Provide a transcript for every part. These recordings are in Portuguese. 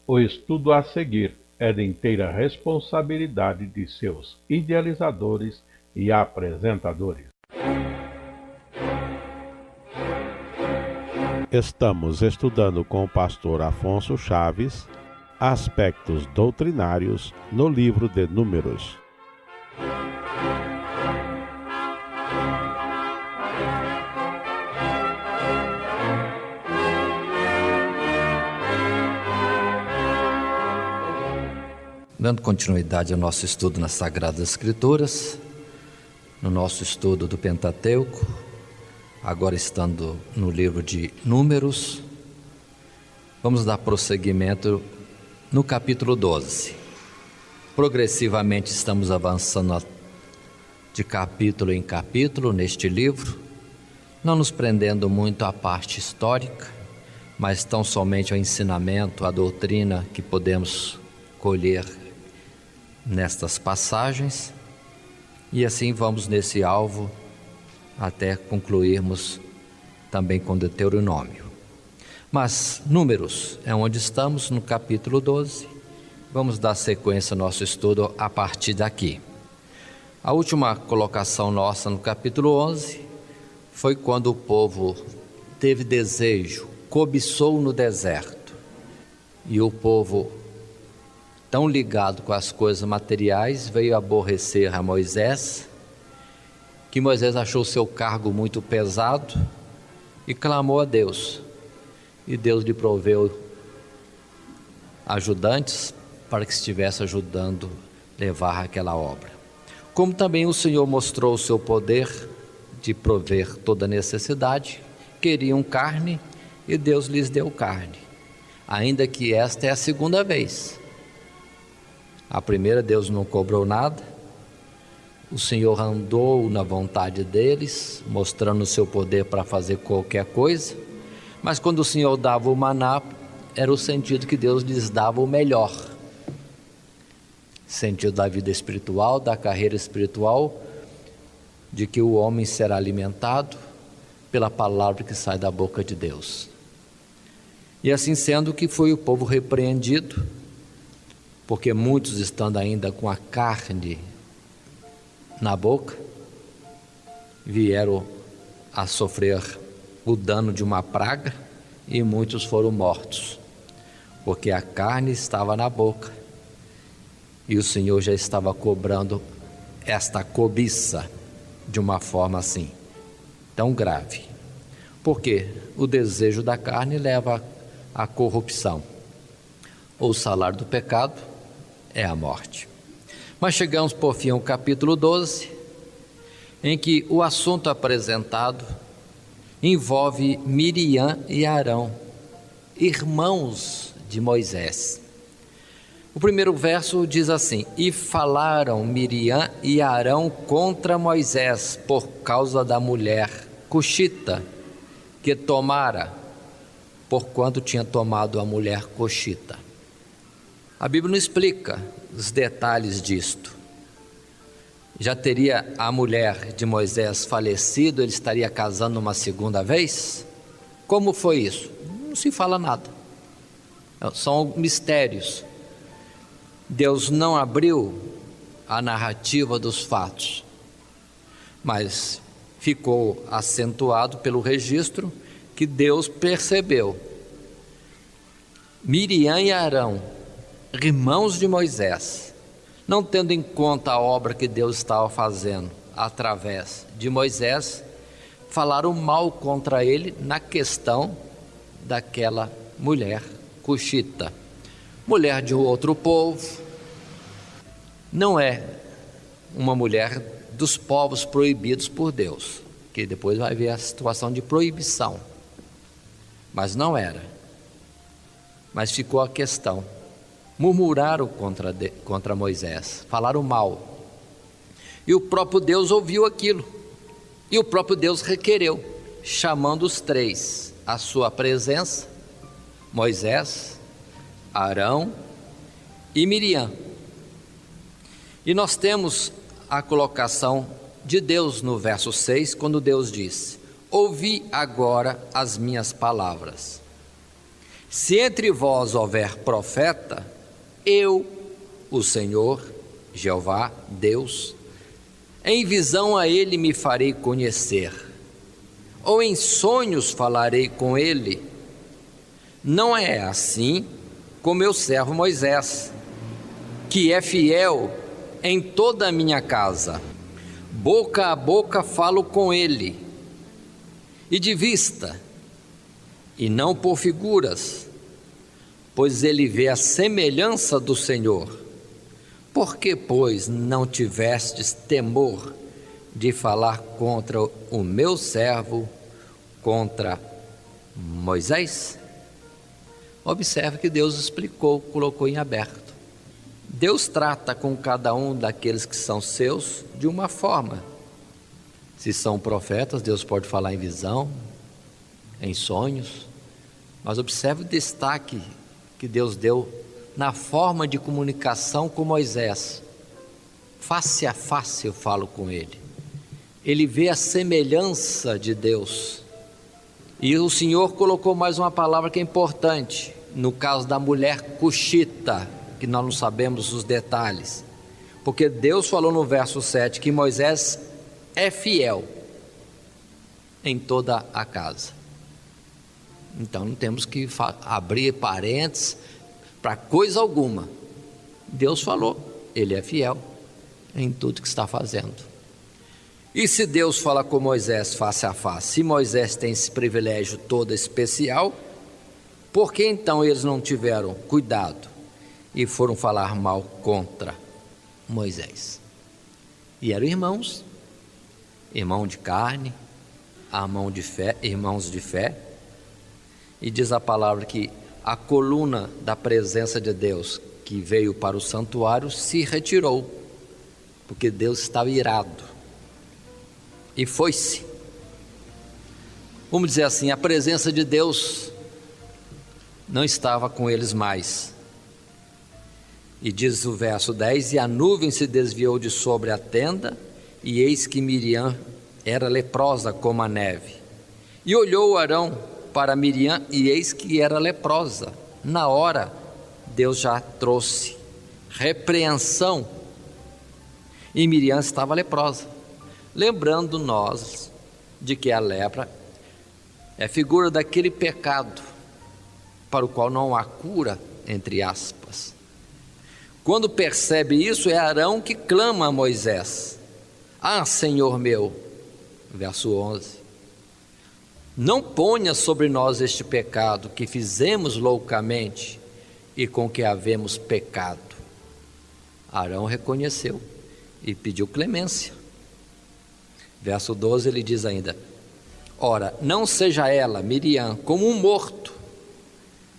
O estudo a seguir é de inteira responsabilidade de seus idealizadores e apresentadores. Estamos estudando com o pastor Afonso Chaves aspectos doutrinários no livro de Números. Dando continuidade ao nosso estudo nas Sagradas Escrituras, no nosso estudo do Pentateuco, agora estando no livro de Números, vamos dar prosseguimento no capítulo 12. Progressivamente estamos avançando de capítulo em capítulo neste livro, não nos prendendo muito à parte histórica, mas tão somente ao ensinamento, à doutrina que podemos colher nestas passagens, e assim vamos nesse alvo até concluirmos também com Deuteronômio. Mas Números é onde estamos, no capítulo 12. Vamos dar sequência ao nosso estudo a partir daqui. A última colocação nossa no capítulo 11 foi quando o povo teve desejo, cobiçou no deserto, e o povo, tão ligado com as coisas materiais, veio aborrecer a Moisés, que Moisés achou seu cargo muito pesado e clamou a Deus. E Deus lhe proveu ajudantes para que estivesse ajudando a levar aquela obra. Como também o Senhor mostrou o seu poder de prover toda necessidade, queriam carne e Deus lhes deu carne, ainda que esta é a segunda vez. A primeira Deus não cobrou nada, o Senhor andou na vontade deles, mostrando o seu poder para fazer qualquer coisa, mas quando o Senhor dava o maná, era o sentido que Deus lhes dava o melhor, sentido da vida espiritual, da carreira espiritual, de que o homem será alimentado pela palavra que sai da boca de Deus. E assim sendo, que foi o povo repreendido, porque muitos estando ainda com a carne na boca, vieram a sofrer o dano de uma praga, e muitos foram mortos, porque a carne estava na boca, e o Senhor já estava cobrando esta cobiça de uma forma assim, tão grave, porque o desejo da carne leva à corrupção, ou o salário do pecado é a morte. Mas chegamos por fim ao capítulo 12, em que o assunto apresentado envolve Miriam e Arão, irmãos de Moisés. O primeiro verso diz assim: e falaram Miriam e Arão contra Moisés por causa da mulher cuxita que tomara, porquanto tinha tomado a mulher cuxita. A Bíblia não explica os detalhes disto. Já teria a mulher de Moisés falecido, ele estaria casando uma segunda vez? Como foi isso? Não se fala nada. São mistérios. Deus não abriu a narrativa dos fatos, mas ficou acentuado pelo registro que Deus percebeu. Miriam e Arão, irmãos de Moisés, não tendo em conta a obra que Deus estava fazendo através de Moisés, falaram mal contra ele na questão daquela mulher cuxita, mulher de outro povo, não é uma mulher dos povos proibidos por Deus, que depois vai ver a situação de proibição, mas não era, mas ficou a questão. Murmuraram contra Moisés, falaram mal, e o próprio Deus ouviu aquilo, e o próprio Deus requereu, chamando os três à sua presença, Moisés, Arão e Miriam. E nós temos a colocação de Deus no verso 6, quando Deus diz: ouvi agora as minhas palavras. Se entre vós houver profeta, eu, o Senhor, Jeová, Deus, em visão a ele me farei conhecer, ou em sonhos falarei com ele. Não é assim com meu servo Moisés, que é fiel em toda a minha casa. Boca a boca falo com ele, e de vista, e não por figuras, pois ele vê a semelhança do Senhor. Por que, pois, não tivestes temor de falar contra o meu servo, contra Moisés? Observe que Deus explicou, colocou em aberto. Deus trata com cada um daqueles que são seus de uma forma. Se são profetas, Deus pode falar em visão, em sonhos, mas observe o destaque que Deus deu na forma de comunicação com Moisés. Face a face eu falo com ele. Ele vê a semelhança de Deus. E o Senhor colocou mais uma palavra que é importante, no caso da mulher cuxita, que nós não sabemos os detalhes, porque Deus falou no verso 7 que Moisés é fiel em toda a casa. Então não temos que abrir parênteses para coisa alguma. Deus falou, ele é fiel em tudo que está fazendo. E se Deus fala com Moisés face a face, se Moisés tem esse privilégio todo especial, por que então eles não tiveram cuidado e foram falar mal contra Moisés? E eram irmãos, irmão de carne, irmãos de fé. E diz a palavra que a coluna da presença de Deus que veio para o santuário se retirou, porque Deus estava irado e foi-se. Vamos dizer assim, a presença de Deus não estava com eles mais. E diz o verso 10: e a nuvem se desviou de sobre a tenda, e eis que Miriam era leprosa como a neve. E olhou Arão para Miriam, e eis que era leprosa. Na hora, Deus já trouxe repreensão, e Miriam estava leprosa. Lembrando nós de que a lepra é figura daquele pecado para o qual não há cura, entre aspas. Quando percebe isso, é Arão que clama a Moisés: ah, Senhor meu, verso 11, não ponha sobre nós este pecado que fizemos loucamente e com que havemos pecado. Arão reconheceu e pediu clemência. Verso 12 ele diz ainda: ora, não seja ela, Miriam, como um morto,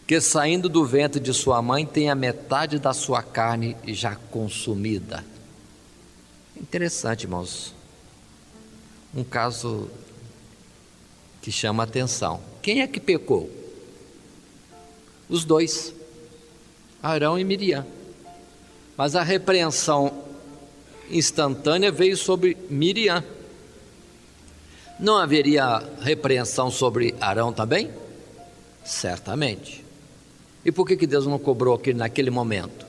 que saindo do ventre de sua mãe tem a metade da sua carne já consumida. Interessante, irmãos, um caso que chama a atenção. Quem é que pecou? Os dois, Arão e Miriam. Mas a repreensão instantânea veio sobre Miriam. Não haveria repreensão sobre Arão também? Certamente. E por que Deus não cobrou naquele momento?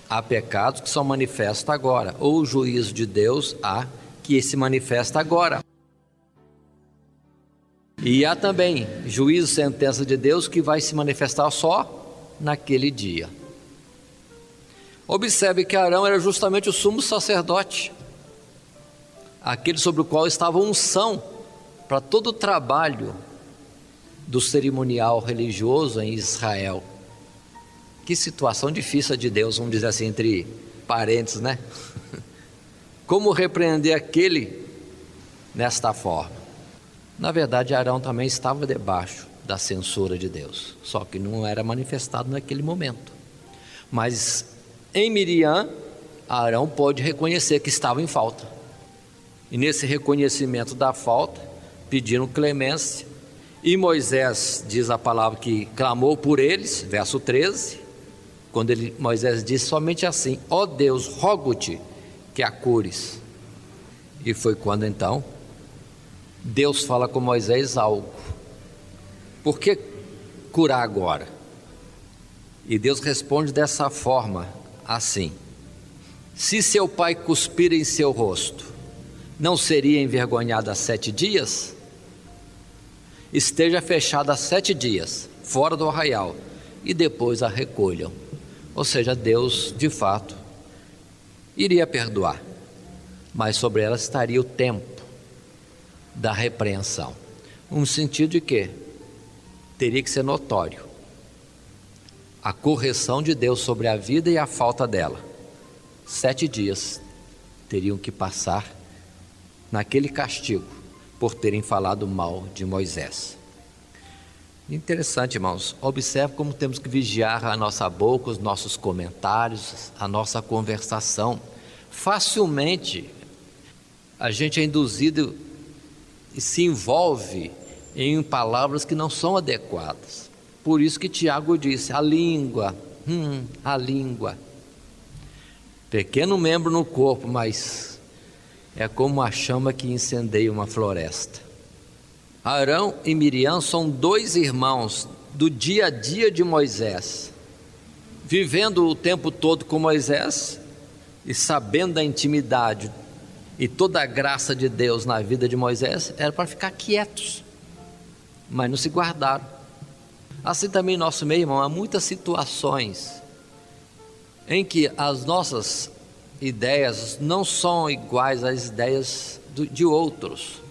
Há pecados que são manifestos agora, ou o juízo de Deus há que se manifesta agora. E há também juízo, sentença de Deus que vai se manifestar só naquele dia. Observe que Arão era justamente o sumo sacerdote, aquele sobre o qual estava unção para todo o trabalho do cerimonial religioso em Israel. Que situação difícil de Deus, vamos dizer assim, entre parênteses, né? Como repreender aquele nesta forma? Na verdade, Arão também estava debaixo da censura de Deus, só que não era manifestado naquele momento. Mas em Miriam, Arão pôde reconhecer que estava em falta. E nesse reconhecimento da falta, pediram clemência. E Moisés, diz a palavra, que clamou por eles, verso 13, quando Moisés disse somente assim: ó Deus, rogo-te que a cures. E foi quando então Deus fala com Moisés algo. Porque curar agora. E Deus responde dessa forma, assim: se seu pai cuspir em seu rosto, não seria envergonhado há 7 dias? Esteja fechado há 7 dias, fora do arraial, e depois a recolham. Ou seja, Deus, de fato, iria perdoar, mas sobre ela estaria o tempo da repreensão. No sentido de que teria que ser notório a correção de Deus sobre a vida e a falta dela. 7 dias teriam que passar naquele castigo por terem falado mal de Moisés. Interessante, irmãos, observe como temos que vigiar a nossa boca, os nossos comentários, a nossa conversação. Facilmente a gente é induzido e se envolve em palavras que não são adequadas. Por isso que Tiago disse: a língua, pequeno membro no corpo, mas é como a chama que incendeia uma floresta. Arão e Miriam são 2 irmãos do dia a dia de Moisés, vivendo o tempo todo com Moisés e sabendo da intimidade e toda a graça de Deus na vida de Moisés. Era para ficar quietos, mas não se guardaram. Assim também, nosso meio, irmão, há muitas situações em que as nossas ideias não são iguais às ideias de outros.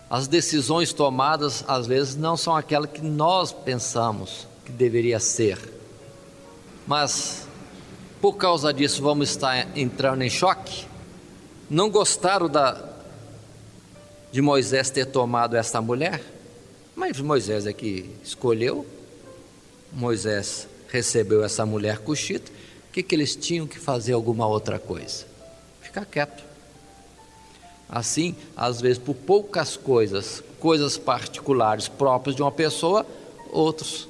As decisões tomadas, às vezes, não são aquelas que nós pensamos que deveria ser. Mas, por causa disso, vamos estar entrando em choque? Não gostaram de Moisés ter tomado esta mulher? Mas Moisés é que escolheu. Moisés recebeu essa mulher cuxita. O que eles tinham que fazer? Alguma outra coisa? Ficar quieto. Assim, às vezes, por poucas coisas particulares próprias de uma pessoa, outros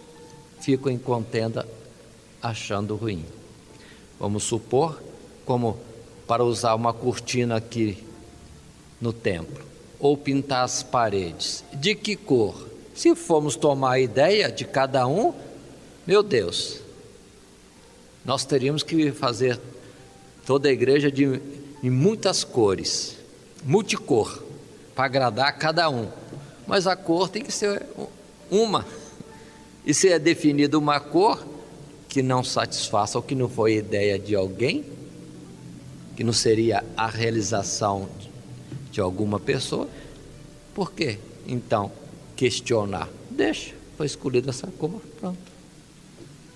ficam em contenda achando ruim. Vamos supor, como para usar uma cortina aqui no templo, ou pintar as paredes. De que cor? Se formos tomar a ideia de cada um, meu Deus, nós teríamos que fazer toda a igreja em muitas cores, multicor, para agradar a cada um. Mas a cor tem que ser uma. E se é definida uma cor que não satisfaça ou que não foi ideia de alguém, que não seria a realização de alguma pessoa, por que então questionar? Deixa, foi escolhida essa cor, pronto.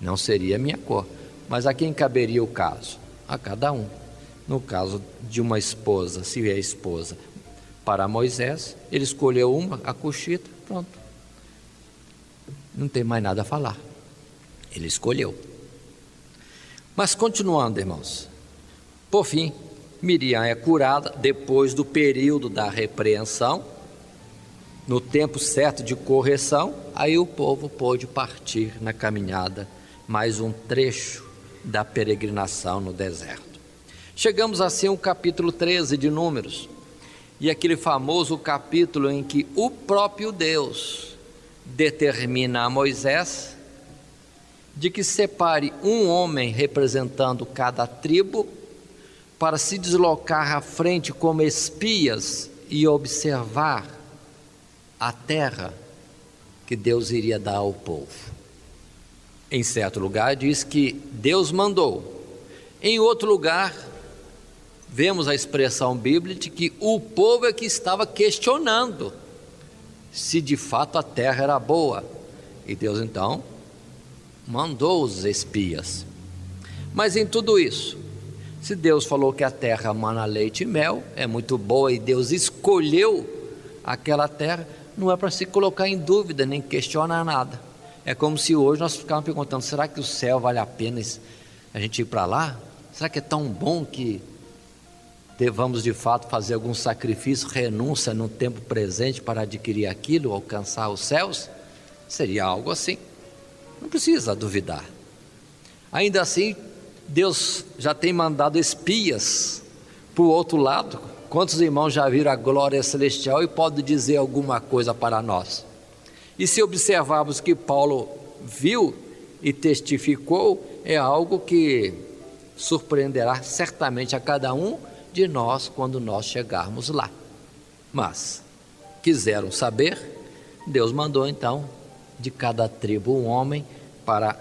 Não seria a minha cor. Mas a quem caberia o caso? A cada um. No caso de uma esposa, se é esposa, para Moisés, ele escolheu uma, a cuxita, pronto. Não tem mais nada a falar. Ele escolheu. Mas continuando, irmãos. Por fim, Miriam é curada depois do período da repreensão, no tempo certo de correção. Aí o povo pôde partir na caminhada, mais um trecho da peregrinação no deserto. Chegamos assim ao capítulo 13 de Números, e aquele famoso capítulo em que o próprio Deus determina a Moisés de que separe um homem representando cada tribo para se deslocar à frente como espias e observar a terra que Deus iria dar ao povo. Em certo lugar diz que Deus mandou. Em outro lugar, vemos a expressão bíblica de que o povo é que estava questionando se de fato a terra era boa. E Deus então mandou os espias. Mas em tudo isso, se Deus falou que a terra mana leite e mel, é muito boa, e Deus escolheu aquela terra, não é para se colocar em dúvida, nem questionar nada. É como se hoje nós ficávamos perguntando: será que o céu vale a pena a gente ir para lá? Será que é tão bom que devamos de fato fazer algum sacrifício, renúncia no tempo presente para adquirir aquilo, alcançar os céus? Seria algo assim. Não precisa duvidar. Ainda assim, Deus já tem mandado espias para o outro lado. Quantos irmãos já viram a glória celestial e podem dizer alguma coisa para nós? E se observarmos que Paulo viu e testificou, é algo que surpreenderá certamente a cada um de nós quando nós chegarmos lá. Mas quiseram saber, Deus mandou então de cada tribo um homem para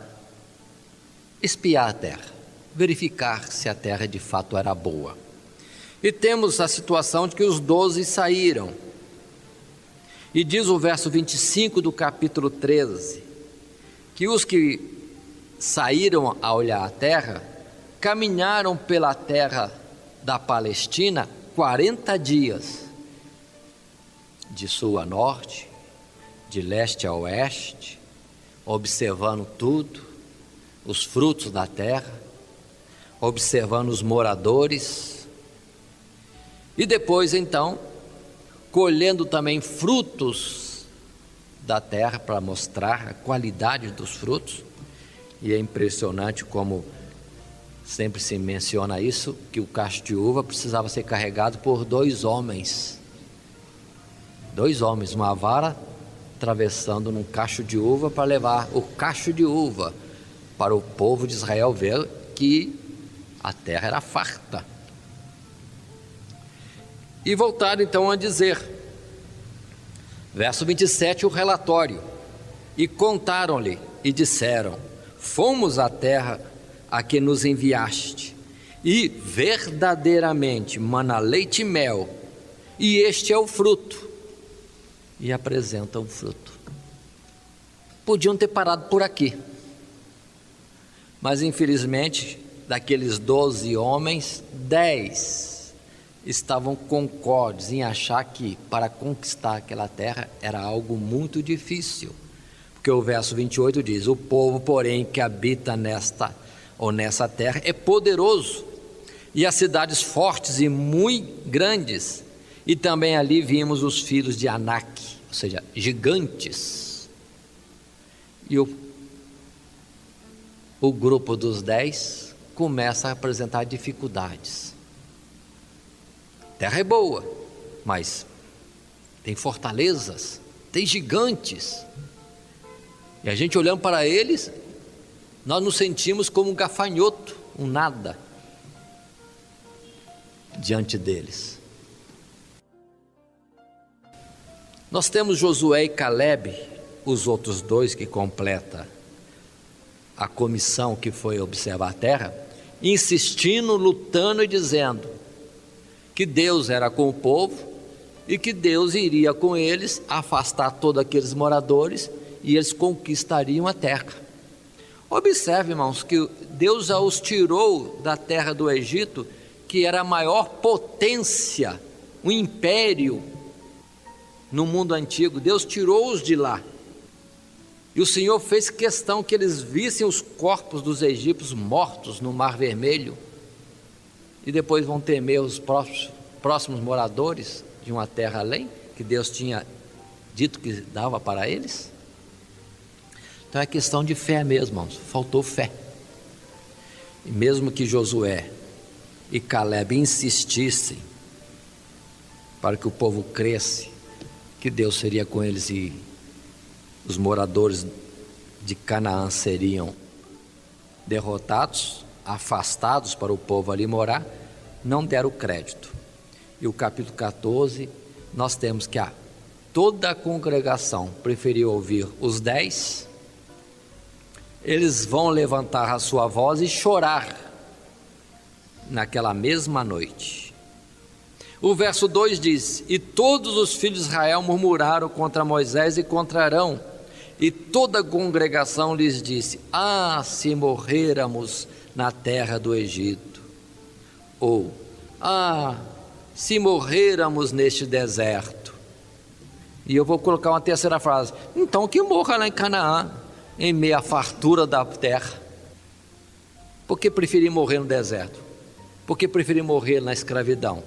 espiar a terra, verificar se a terra de fato era boa. E temos a situação de que os 12 saíram. E diz o verso 25 do capítulo 13, que os que saíram a olhar a terra, caminharam pela terra da Palestina 40 dias, de sul a norte, de leste a oeste, observando tudo, os frutos da terra, observando os moradores, e depois então, colhendo também frutos da terra para mostrar a qualidade dos frutos. E é impressionante como sempre se menciona isso, que o cacho de uva precisava ser carregado por 2 homens. 2 homens, uma vara atravessando num cacho de uva para levar o cacho de uva para o povo de Israel ver que a terra era farta. E voltaram então a dizer, verso 27, o relatório: e contaram-lhe e disseram: fomos à terra a que nos enviaste, e verdadeiramente mana leite e mel, e este é o fruto. E apresentam o fruto. Podiam ter parado por aqui, mas infelizmente daqueles 12 homens, 10 estavam concordes em achar que para conquistar aquela terra era algo muito difícil, porque o verso 28 diz: o povo, porém, que habita nessa terra é poderoso, e as cidades fortes e muito grandes, e também ali vimos os filhos de Anak, ou seja, gigantes. E o grupo dos 10 começa a apresentar dificuldades. A terra é boa, mas tem fortalezas, tem gigantes, e a gente olhando para eles, nós nos sentimos como um gafanhoto, um nada, diante deles. Nós temos Josué e Calebe, os outros 2 que completa a comissão que foi observar a terra, insistindo, lutando e dizendo que Deus era com o povo e que Deus iria com eles afastar todos aqueles moradores e eles conquistariam a terra. Observe, irmãos, que Deus já os tirou da terra do Egito, que era a maior potência, um império no mundo antigo. Deus tirou-os de lá. E o Senhor fez questão que eles vissem os corpos dos egípcios mortos no Mar Vermelho, e depois vão temer os próximos moradores de uma terra além, que Deus tinha dito que dava para eles. Então é questão de fé mesmo, irmãos. Faltou fé. E mesmo que Josué e Calebe insistissem para que o povo cresce que Deus seria com eles e os moradores de Canaã seriam derrotados, afastados para o povo ali morar, não deram crédito. E o capítulo 14, nós temos que toda a congregação preferiu ouvir os 10, eles vão levantar a sua voz e chorar naquela mesma noite. O verso 2 diz: e todos os filhos de Israel murmuraram contra Moisés e contra Arão, e toda a congregação lhes disse: se morrêramos na terra do Egito, ou se morrêramos neste deserto. E eu vou colocar uma terceira frase: então que morra lá em Canaã, em meio à fartura da terra. Por que preferir morrer no deserto? Por que preferir morrer na escravidão?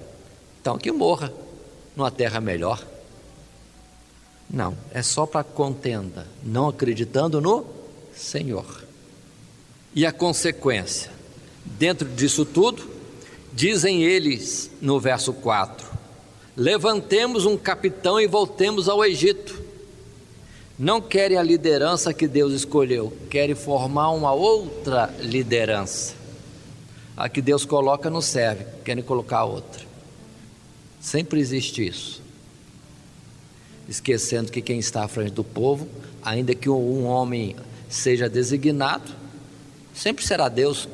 Então que morra numa terra melhor. Não, é só para contenda, não acreditando no Senhor. E a consequência, dentro disso tudo, dizem eles no verso 4: levantemos um capitão e voltemos ao Egito. não querem a liderança que Deus escolheu, querem formar uma outra liderança. A que Deus coloca não serve, querem colocar outra. Sempre existe isso. Esquecendo que quem está à frente do povo, ainda que um homem seja designado, sempre será Deus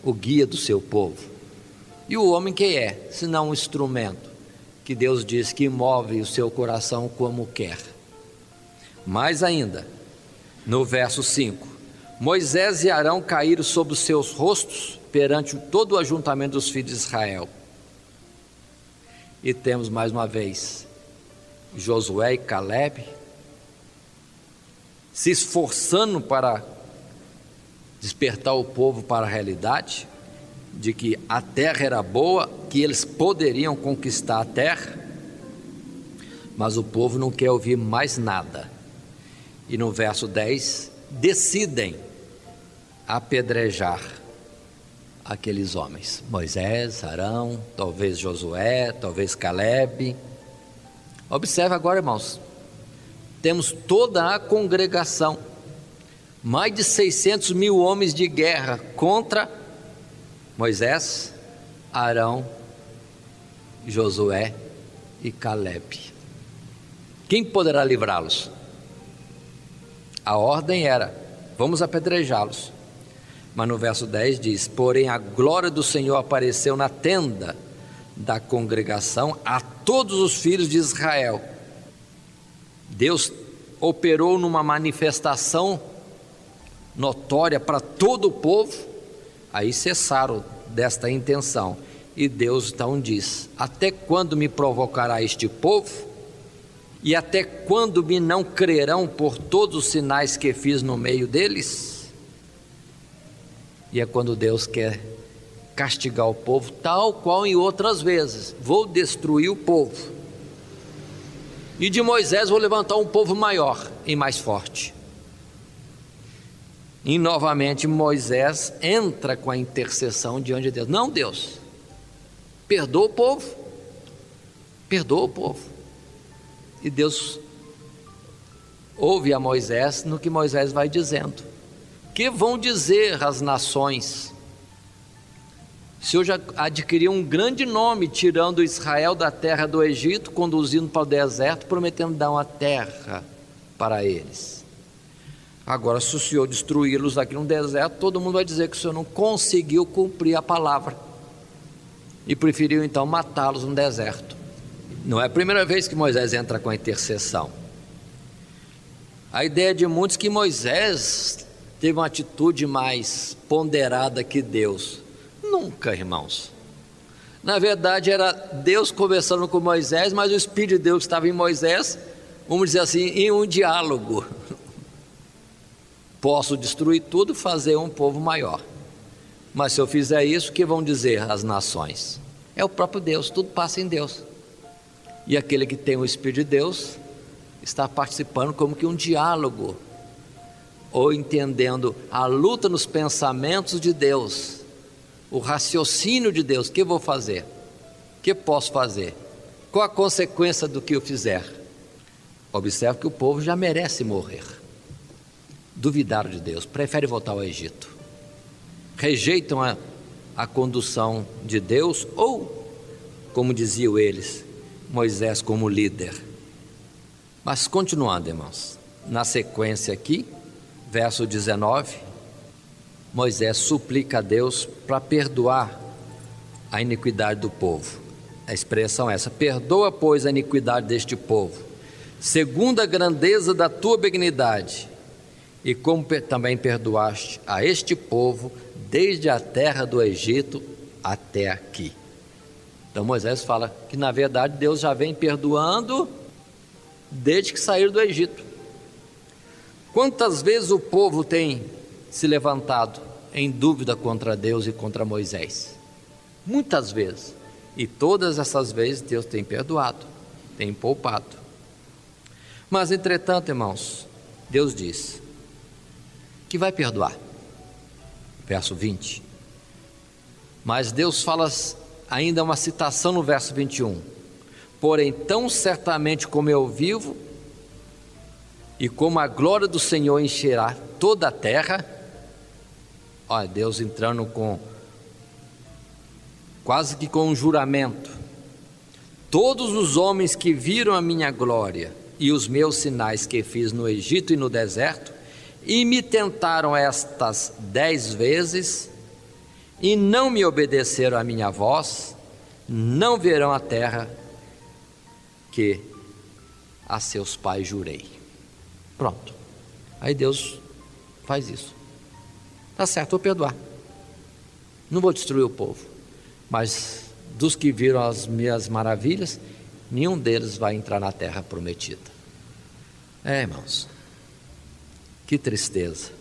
o guia do seu povo. E o homem quem é, senão um instrumento que Deus diz que move o seu coração como quer. Mais ainda, no verso 5, Moisés e Arão caíram sobre os seus rostos perante todo o ajuntamento dos filhos de Israel. E temos mais uma vez Josué e Calebe se esforçando para despertar o povo para a realidade de que a terra era boa, que eles poderiam conquistar a terra, mas o povo não quer ouvir mais nada. E no verso 10, decidem apedrejar aqueles homens, Moisés, Arão, talvez Josué, talvez Calebe. Observe agora, irmãos, temos toda a congregação, mais de 600 mil homens de guerra contra Moisés, Arão, Josué e Calebe. Quem poderá livrá-los? A ordem era, vamos apedrejá-los. Mas no verso 10 diz, porém a glória do Senhor apareceu na tenda da congregação a todos os filhos de Israel. Deus operou numa manifestação notória para todo o povo, aí cessaram desta intenção. E Deus então diz, até quando me provocará este povo? E até quando me não crerão por todos os sinais que fiz no meio deles? E é quando Deus quer castigar o povo, tal qual em outras vezes, vou destruir o povo, e de Moisés vou levantar um povo maior e mais forte. E novamente Moisés entra com a intercessão diante de Deus, não Deus, perdoa o povo, e Deus ouve a Moisés no que Moisés vai dizendo. Que vão dizer as nações? O Senhor já adquiriu um grande nome, tirando Israel da terra do Egito, conduzindo para o deserto, prometendo dar uma terra para eles. Agora, se o Senhor destruí-los aqui no deserto, todo mundo vai dizer que o Senhor não conseguiu cumprir a palavra e preferiu então matá-los no deserto. Não é a primeira vez que Moisés entra com a intercessão. A ideia de muitos é que Moisés teve uma atitude mais ponderada que Deus. Nunca, irmãos. Na verdade era Deus conversando com Moisés, mas o Espírito de Deus estava em Moisés, vamos dizer assim, em um diálogo. Posso destruir tudo, fazer um povo maior, mas se eu fizer isso, o que vão dizer as nações? É o próprio Deus, tudo passa em Deus. E aquele que tem o Espírito de Deus está participando como que um diálogo, ou entendendo a luta nos pensamentos de Deus, o raciocínio de Deus. O que eu vou fazer? O que posso fazer? Qual a consequência do que eu fizer? Observe que o povo já merece morrer. Duvidaram de Deus, preferem voltar ao Egito, rejeitam a condução de Deus, ou, como diziam eles, Moisés como líder. Mas continuando, irmãos, na sequência aqui, verso 19, Moisés suplica a Deus para perdoar a iniquidade do povo. A expressão é essa: perdoa, pois, a iniquidade deste povo, segundo a grandeza da tua benignidade, e como também perdoaste a este povo desde a terra do Egito até aqui. Então Moisés fala que na verdade Deus já vem perdoando desde que saíram do Egito. Quantas vezes o povo tem se levantado em dúvida contra Deus e contra Moisés? Muitas vezes. E todas essas vezes Deus tem perdoado, tem poupado. Mas entretanto, irmãos, Deus diz que vai perdoar. Verso 20. Mas Deus fala ainda uma citação no verso 21. Porém, tão certamente como eu vivo, e como a glória do Senhor encherá toda a terra. Olha, Deus entrando quase que com um juramento: todos os homens que viram a minha glória e os meus sinais que fiz no Egito e no deserto, e me tentaram estas 10 vezes, e não me obedeceram à minha voz, não verão a terra que a seus pais jurei. Pronto. Aí Deus faz isso. Tá certo, vou perdoar. Não vou destruir o povo, mas dos que viram as minhas maravilhas, nenhum deles vai entrar na terra prometida. Irmãos, que tristeza.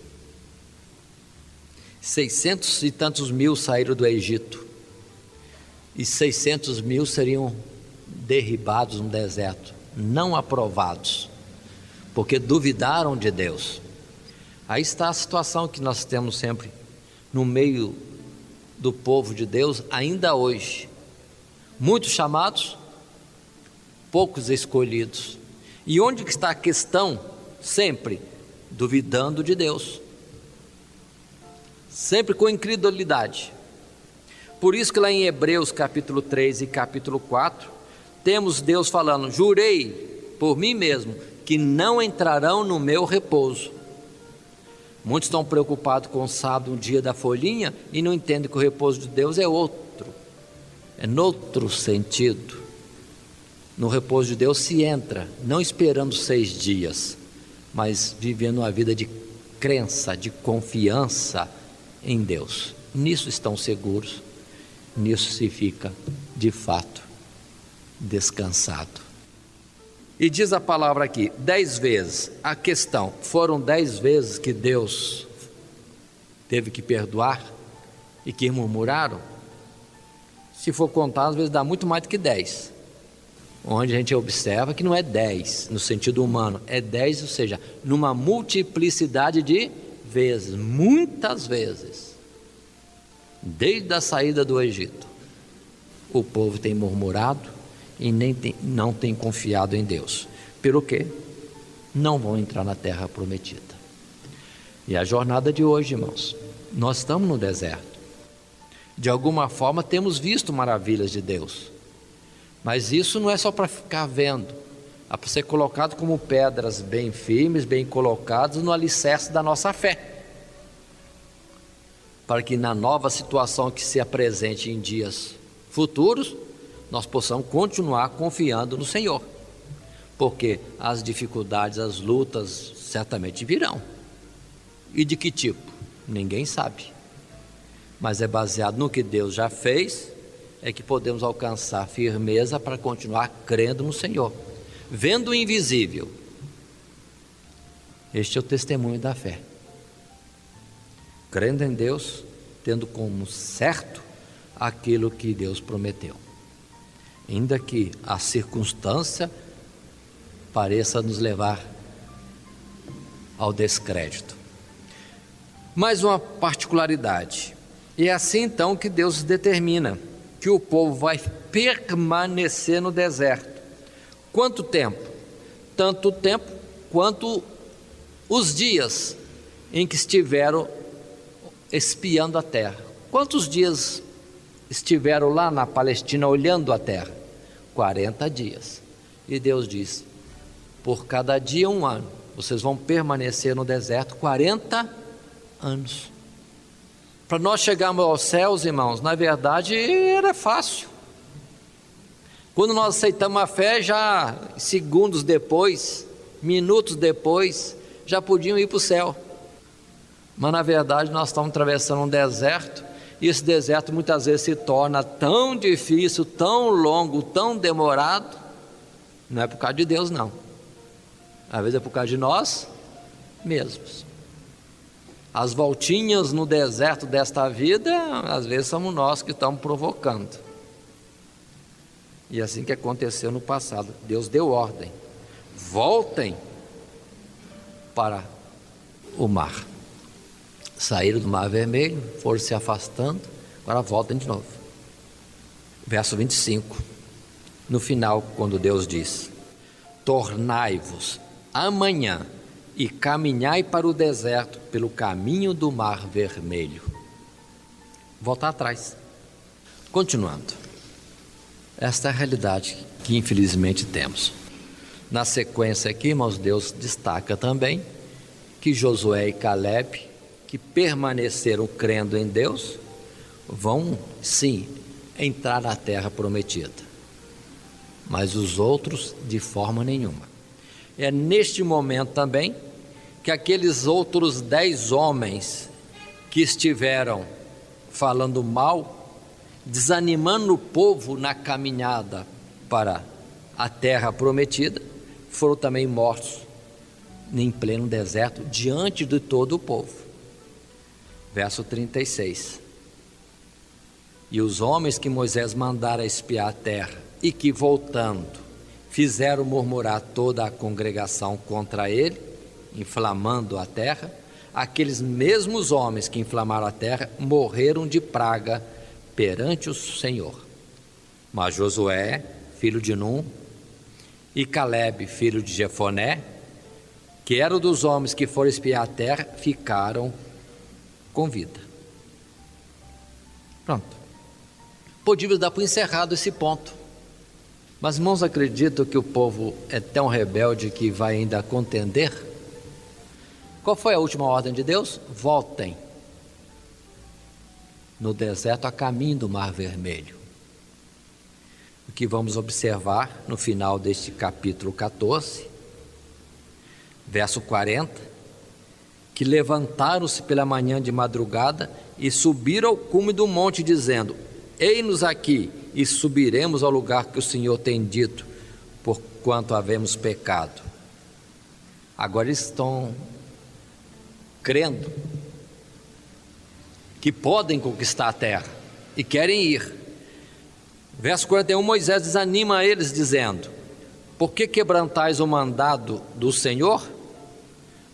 600 e tantos mil saíram do Egito, e 600 mil seriam derribados no deserto, não aprovados, porque duvidaram de Deus. Aí está a situação que nós temos sempre no meio do povo de Deus, ainda hoje. Muitos chamados, poucos escolhidos. E onde que está a questão? Sempre duvidando de Deus, sempre com incredulidade. Por isso que lá em Hebreus capítulo 3 e capítulo 4, temos Deus falando: jurei por mim mesmo que não entrarão no meu repouso. Muitos estão preocupados com o sábado, um dia da folhinha, e não entendem que o repouso de Deus é outro, é noutro sentido. No repouso de Deus se entra, não esperando 6 dias, mas vivendo uma vida de crença, de confiança em Deus. Nisso estão seguros, nisso se fica, de fato, descansado. E diz a palavra aqui, 10 vezes, a questão, foram 10 vezes que Deus teve que perdoar e que murmuraram? Se for contar, às vezes dá muito mais do que 10. Onde a gente observa que não é 10 no sentido humano, é 10, ou seja, numa multiplicidade de vezes, muitas vezes. Desde a saída do Egito, o povo tem murmurado e não tem confiado em Deus. Pelo quê? Não vão entrar na terra prometida. E a jornada de hoje, irmãos, nós estamos no deserto. De alguma forma temos visto maravilhas de Deus, mas isso não é só para ficar vendo, é para ser colocado como pedras bem firmes, bem colocadas no alicerce da nossa fé, para que na nova situação que se apresente em dias futuros, nós possamos continuar confiando no Senhor, porque as dificuldades, as lutas certamente virão. E de que tipo? Ninguém sabe, mas é baseado no que Deus já fez, é que podemos alcançar firmeza para continuar crendo no Senhor, vendo o invisível. Este é o testemunho da fé, crendo em Deus, tendo como certo aquilo que Deus prometeu, ainda que a circunstância pareça nos levar ao descrédito. Mais uma particularidade, e é assim então que Deus determina que o povo vai permanecer no deserto. Quanto tempo? Tanto tempo quanto os dias em que estiveram espiando a terra. Quantos dias estiveram lá na Palestina olhando a terra? 40 dias. E Deus diz: por cada dia 1 ano, vocês vão permanecer no deserto 40 anos. Para nós chegarmos aos céus, irmãos, na verdade era fácil. Quando nós aceitamos a fé, já segundos depois, minutos depois, já podiam ir para o céu. Mas na verdade nós estamos atravessando um deserto, e esse deserto muitas vezes se torna tão difícil, tão longo, tão demorado. Não é por causa de Deus, não. Às vezes é por causa de nós mesmos. As voltinhas no deserto desta vida, às vezes somos nós que estamos provocando. E assim que aconteceu no passado, Deus deu ordem: voltem para o mar. Saíram do Mar Vermelho, foram se afastando, agora voltem de novo. Verso 25, no final, quando Deus diz: tornai-vos amanhã e caminhai para o deserto pelo caminho do Mar Vermelho. Voltar atrás. Continuando. Esta é a realidade que infelizmente temos. Na sequência aqui, irmãos, Deus destaca também que Josué e Caleb, que permaneceram crendo em Deus, vão sim entrar na terra prometida, mas os outros de forma nenhuma. É neste momento também que aqueles outros 10 homens que estiveram falando mal, desanimando o povo na caminhada para a terra prometida, foram também mortos em pleno deserto, diante de todo o povo. Verso 36. E os homens que Moisés mandara espiar a terra, e que voltando, fizeram murmurar toda a congregação contra ele, inflamando a terra, aqueles mesmos homens que inflamaram a terra, morreram de praga perante o Senhor. Mas Josué, filho de Num, e Caleb, filho de Jefoné, que eram dos homens que foram espiar a terra, ficaram com vida. Pronto. Podíamos dar por encerrado esse ponto. Mas, irmãos, acreditam que o povo é tão rebelde que vai ainda contender? Qual foi a última ordem de Deus? Voltem no deserto a caminho do Mar Vermelho. O que vamos observar no final deste capítulo 14, verso 40, que levantaram-se pela manhã de madrugada e subiram ao cume do monte, dizendo: Ei-nos aqui, e subiremos ao lugar que o Senhor tem dito, porquanto havemos pecado. Agora eles estão crendo que podem conquistar a terra e querem ir. Verso 41, Moisés desanima eles, dizendo: Por que quebrantais o mandado do Senhor?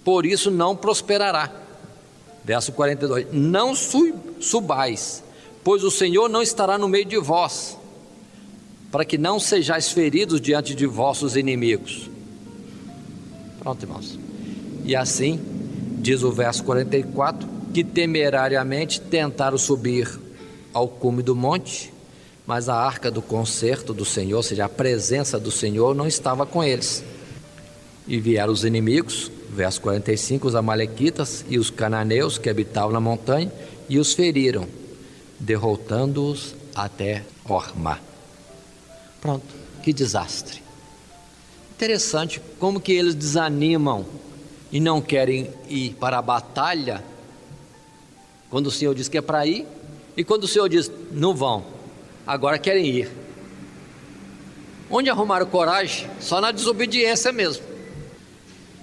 Por isso não prosperará. Verso 42, não subais, pois o Senhor não estará no meio de vós, para que não sejais feridos diante de vossos inimigos. Pronto, irmãos. E assim, diz o verso 44, que temerariamente tentaram subir ao cume do monte, mas a arca do concerto do Senhor, ou seja, a presença do Senhor, não estava com eles. E vieram os inimigos, verso 45, os amalequitas e os cananeus que habitavam na montanha, e os feriram, derrotando-os até Hormá. Pronto, que desastre. Interessante como que eles desanimam e não querem ir para a batalha, quando o Senhor diz que é para ir, e quando o Senhor diz, não vão, agora querem ir. Onde arrumaram coragem? Só na desobediência mesmo.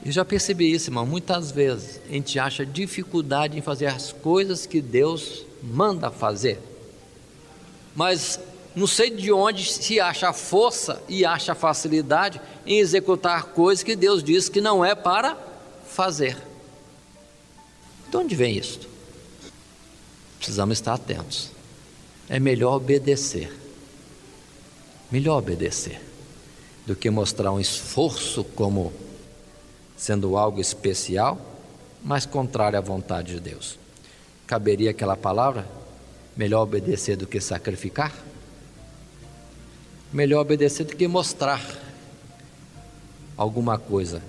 Eu já percebi isso, irmão, muitas vezes a gente acha dificuldade em fazer as coisas que Deus manda fazer, mas não sei de onde se acha a força e acha a facilidade em executar coisas que Deus diz que não é para fazer. De onde vem isso? Precisamos estar atentos. É melhor obedecer do que mostrar um esforço como sendo algo especial, mas contrário à vontade de Deus. Caberia aquela palavra, melhor obedecer do que sacrificar? Melhor obedecer do que mostrar alguma coisa,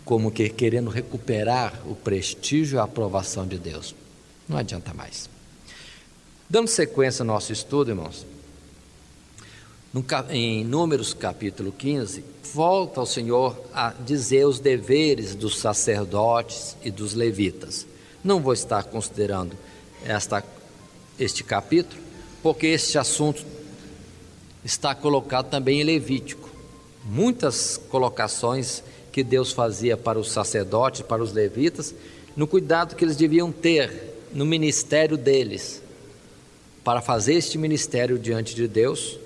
como que querendo recuperar o prestígio e a aprovação de Deus. Não adianta mais. Dando sequência ao nosso estudo, irmãos, em Números capítulo 15, volta o Senhor a dizer os deveres dos sacerdotes e dos levitas. Não vou estar considerando este capítulo, porque este assunto está colocado também em Levítico. Muitas colocações que Deus fazia para os sacerdotes, para os levitas, no cuidado que eles deviam ter no ministério deles, para fazer este ministério diante de Deus,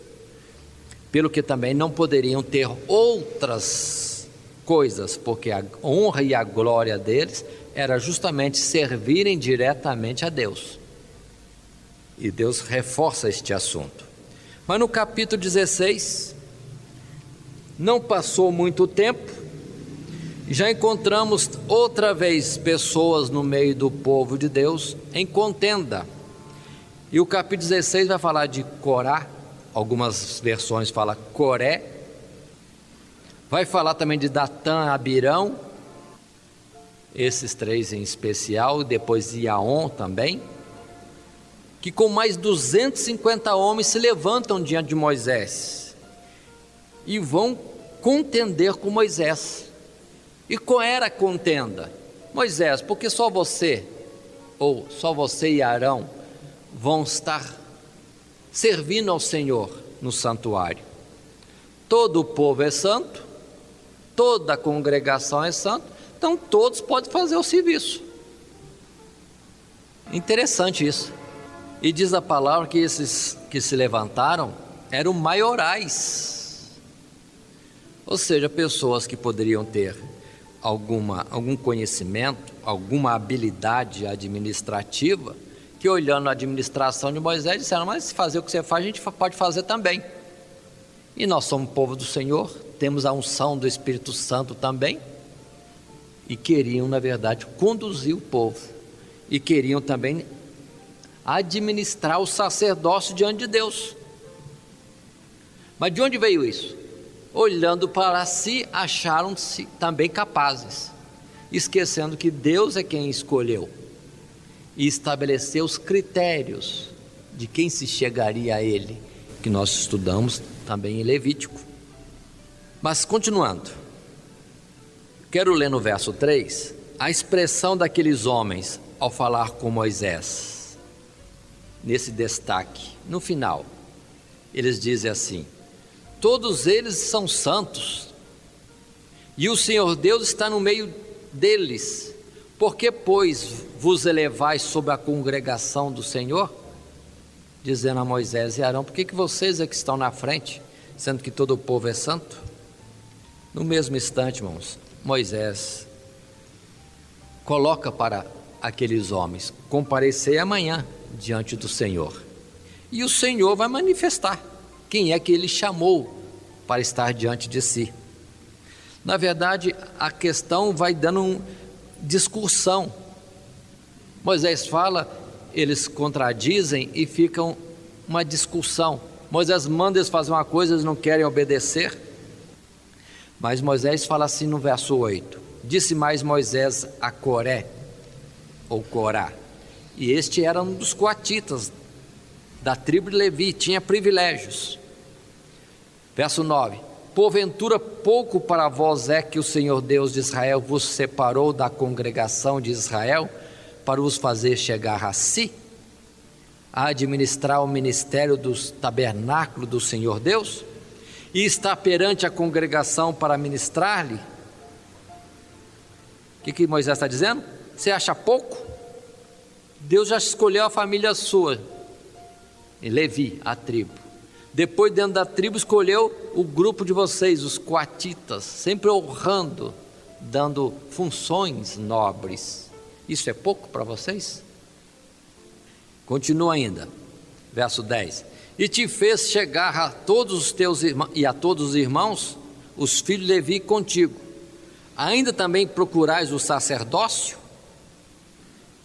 pelo que também não poderiam ter outras coisas, porque a honra e a glória deles era justamente servirem diretamente a Deus. E Deus reforça este assunto. Mas no capítulo 16, não passou muito tempo, Já encontramos outra vez pessoas no meio do povo de Deus em contenda. E o capítulo 16 vai falar de Corá, algumas versões falam Coré. Vai falar também de Datã, Abirão, esses três em especial, depois Iaon também, que com mais 250 homens se levantam diante de Moisés e vão contender com Moisés. E qual era a contenda? Moisés, porque só você, ou só você e Arão, vão estar servindo ao Senhor no santuário. Todo o povo é santo, toda a congregação é santa, então todos podem fazer o serviço. Interessante isso. E diz a palavra que esses que se levantaram eram maiorais, ou seja, pessoas que poderiam ter algum conhecimento, alguma habilidade administrativa, que olhando a administração de Moisés disseram: mas se fazer o que você faz, a gente pode fazer também. E nós somos povo do Senhor, temos a unção do Espírito Santo também, e queriam, na verdade, conduzir o povo, e queriam também administrar o sacerdócio diante de Deus. Mas de onde veio isso? Olhando para si, acharam-se também capazes, esquecendo que Deus é quem escolheu e estabeleceu os critérios de quem se chegaria a Ele, que nós estudamos também em Levítico. Mas continuando, quero ler no verso 3 a expressão daqueles homens ao falar com Moisés. Nesse destaque, no final, eles dizem assim: todos eles são santos, e o Senhor Deus está no meio deles. Por que, pois, vos elevais sobre a congregação do Senhor? Dizendo a Moisés e Arão: por que vocês é que estão na frente, sendo que todo o povo é santo? No mesmo instante, irmãos, Moisés coloca para aqueles homens: comparecer amanhã diante do Senhor, e o Senhor vai manifestar quem é que Ele chamou para estar diante de si. Na verdade, a questão vai dando discussão. Moisés fala, eles contradizem e ficam uma discussão. Moisés manda eles fazer uma coisa, eles não querem obedecer. Mas Moisés fala assim no verso 8: disse mais Moisés a Coré, ou Corá, e este era um dos coatitas da tribo de Levi, tinha privilégios. Verso 9: porventura pouco para vós é que o Senhor Deus de Israel vos separou da congregação de Israel para vos fazer chegar a si, a administrar o ministério dos tabernáculos do Senhor Deus, e está perante a congregação para ministrar-lhe? O que Moisés está dizendo? Você acha pouco? Deus já escolheu a família sua, Levi, a tribo. Depois, dentro da tribo, escolheu o grupo de vocês, os coatitas, sempre honrando, dando funções nobres. Isso é pouco para vocês? Continua ainda, verso 10: e te fez chegar a todos os teus irmãos e a todos os irmãos, os filhos de Levi, contigo. Ainda também procurais o sacerdócio?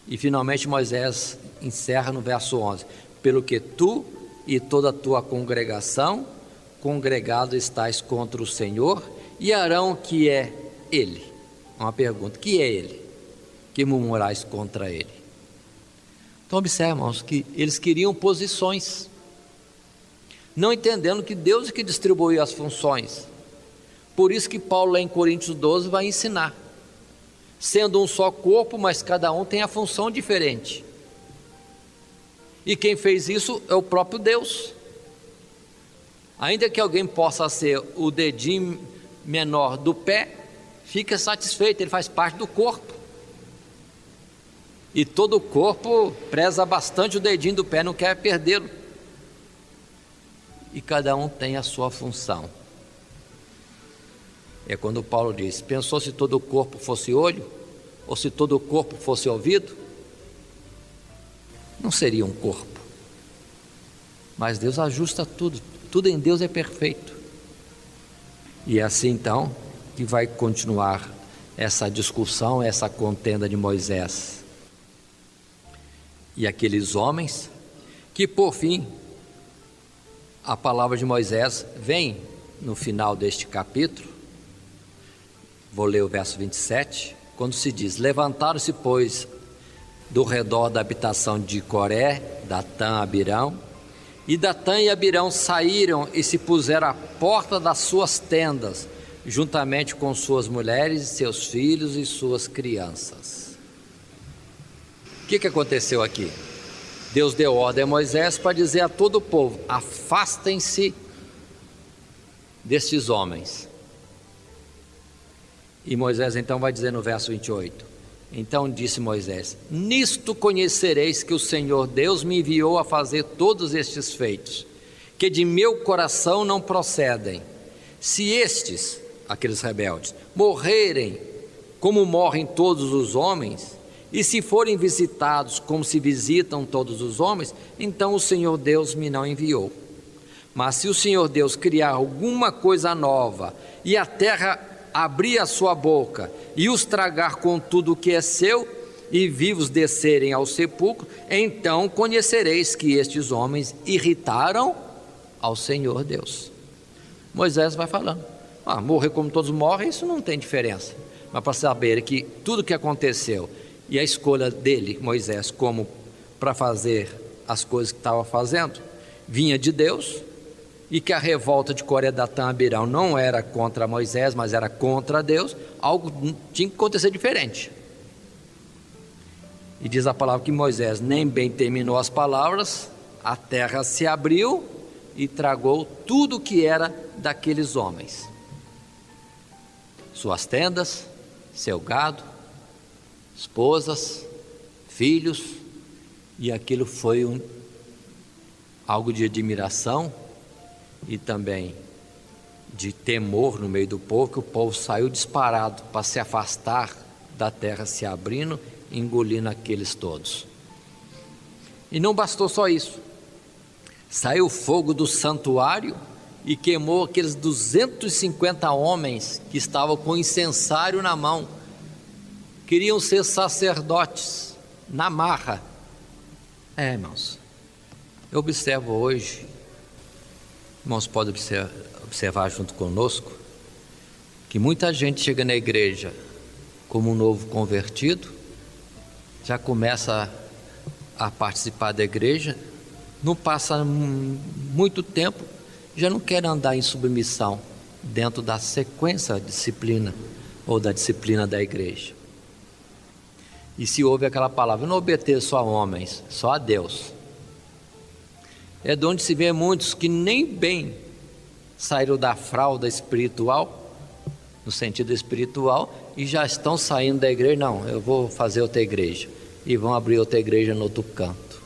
E finalmente Moisés encerra no verso 11: pelo que tu e toda a tua congregação, congregado estais contra o Senhor, e Arão, que é ele. Uma pergunta: que é ele? Que murmurais contra ele? Então observe, irmãos, que eles queriam posições, não entendendo que Deus é que distribuiu as funções. Por isso que Paulo, lá em Coríntios 12, vai ensinar: sendo um só corpo, mas cada um tem a função diferente. E quem fez isso é o próprio Deus. Ainda que alguém possa ser o dedinho menor do pé, fica satisfeito, ele faz parte do corpo. E todo o corpo preza bastante o dedinho do pé, não quer perdê-lo. E cada um tem a sua função. É quando Paulo diz: pensou se todo o corpo fosse olho? Ou se todo o corpo fosse ouvido? Não seria um corpo. Mas Deus ajusta tudo, tudo em Deus é perfeito. E é assim então que vai continuar essa discussão, essa contenda de Moisés e aqueles homens, que por fim a palavra de Moisés vem no final deste capítulo. Vou ler o verso 27, quando se diz: levantaram-se, pois, do redor da habitação de Coré, Datã, Abirão, e Datã e Abirão saíram e se puseram à porta das suas tendas, juntamente com suas mulheres, seus filhos e suas crianças. O que aconteceu aqui? Deus deu ordem a Moisés para dizer a todo o povo: afastem-se destes homens. E Moisés então vai dizer no verso 28: então disse Moisés: nisto conhecereis que o Senhor Deus me enviou a fazer todos estes feitos, que de meu coração não procedem. Se estes, aqueles rebeldes, morrerem como morrem todos os homens, e se forem visitados como se visitam todos os homens, então o Senhor Deus me não enviou. Mas se o Senhor Deus criar alguma coisa nova, e a terra abrir a sua boca, e os tragar com tudo o que é seu, e vivos descerem ao sepulcro, então conhecereis que estes homens irritaram ao Senhor Deus. Moisés vai falando: morrer como todos morrem, isso não tem diferença. Mas para saber que tudo que aconteceu, e a escolha dele, Moisés, como para fazer as coisas que estava fazendo, vinha de Deus, e que a revolta de Coré, Datã, Abirão não era contra Moisés, mas era contra Deus, algo tinha que acontecer diferente. E diz a palavra que Moisés nem bem terminou as palavras, a terra se abriu e tragou tudo que era daqueles homens: suas tendas, seu gado, esposas, filhos, e aquilo foi algo de admiração e também de temor no meio do povo, que o povo saiu disparado para se afastar da terra se abrindo, engolindo aqueles todos. E não bastou só isso, saiu fogo do santuário e queimou aqueles 250 homens que estavam com incensário na mão, queriam ser sacerdotes na marra. Irmãos, eu observo hoje, irmãos podem observar junto conosco, que muita gente chega na igreja como um novo convertido, já começa a participar da igreja, não passa muito tempo, já não quer andar em submissão dentro da sequência da disciplina ou da disciplina da igreja. E se ouve aquela palavra: não obedeça só a homens, só a Deus. É de onde se vê muitos que nem bem saíram da fralda espiritual, no sentido espiritual, e já estão saindo da igreja. Não, eu vou fazer outra igreja, e vão abrir outra igreja no outro canto.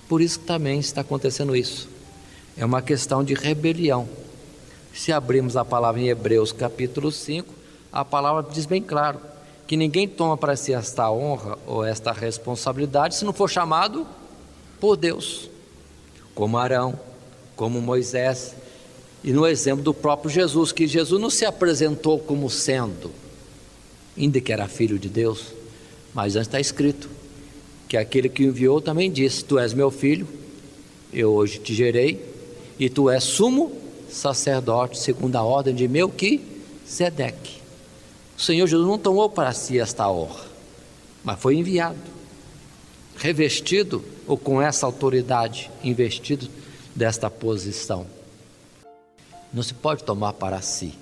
Por isso que também está acontecendo isso. É uma questão de rebelião. Se abrirmos a palavra em Hebreus capítulo 5, a palavra diz bem claro que ninguém toma para si esta honra ou esta responsabilidade se não for chamado por Deus, como Arão, como Moisés, e no exemplo do próprio Jesus, que Jesus não se apresentou como sendo, ainda que era filho de Deus, mas antes está escrito que aquele que o enviou também disse: tu és meu filho, eu hoje te gerei, e tu és sumo sacerdote segundo a ordem de Melquisedeque. O Senhor Jesus não tomou para si esta honra, mas foi enviado, revestido ou com essa autoridade, investido desta posição. Não se pode tomar para si.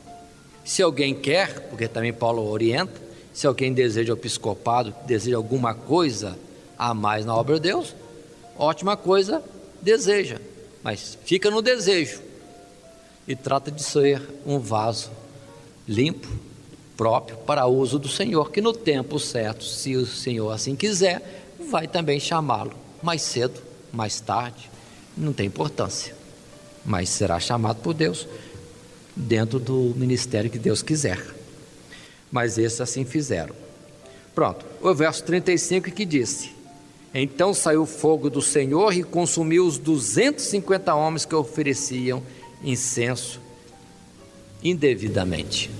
Se alguém quer, porque também Paulo orienta, se alguém deseja o episcopado, deseja alguma coisa a mais na obra de Deus, ótima coisa deseja, mas fica no desejo e trata de ser um vaso limpo, próprio para uso do Senhor, que no tempo certo, se o Senhor assim quiser, vai também chamá-lo, mais cedo, mais tarde, não tem importância, mas será chamado por Deus dentro do ministério que Deus quiser. Mas esses assim fizeram. Pronto, o verso 35 que disse: então saiu o fogo do Senhor e consumiu os 250 homens que ofereciam incenso indevidamente.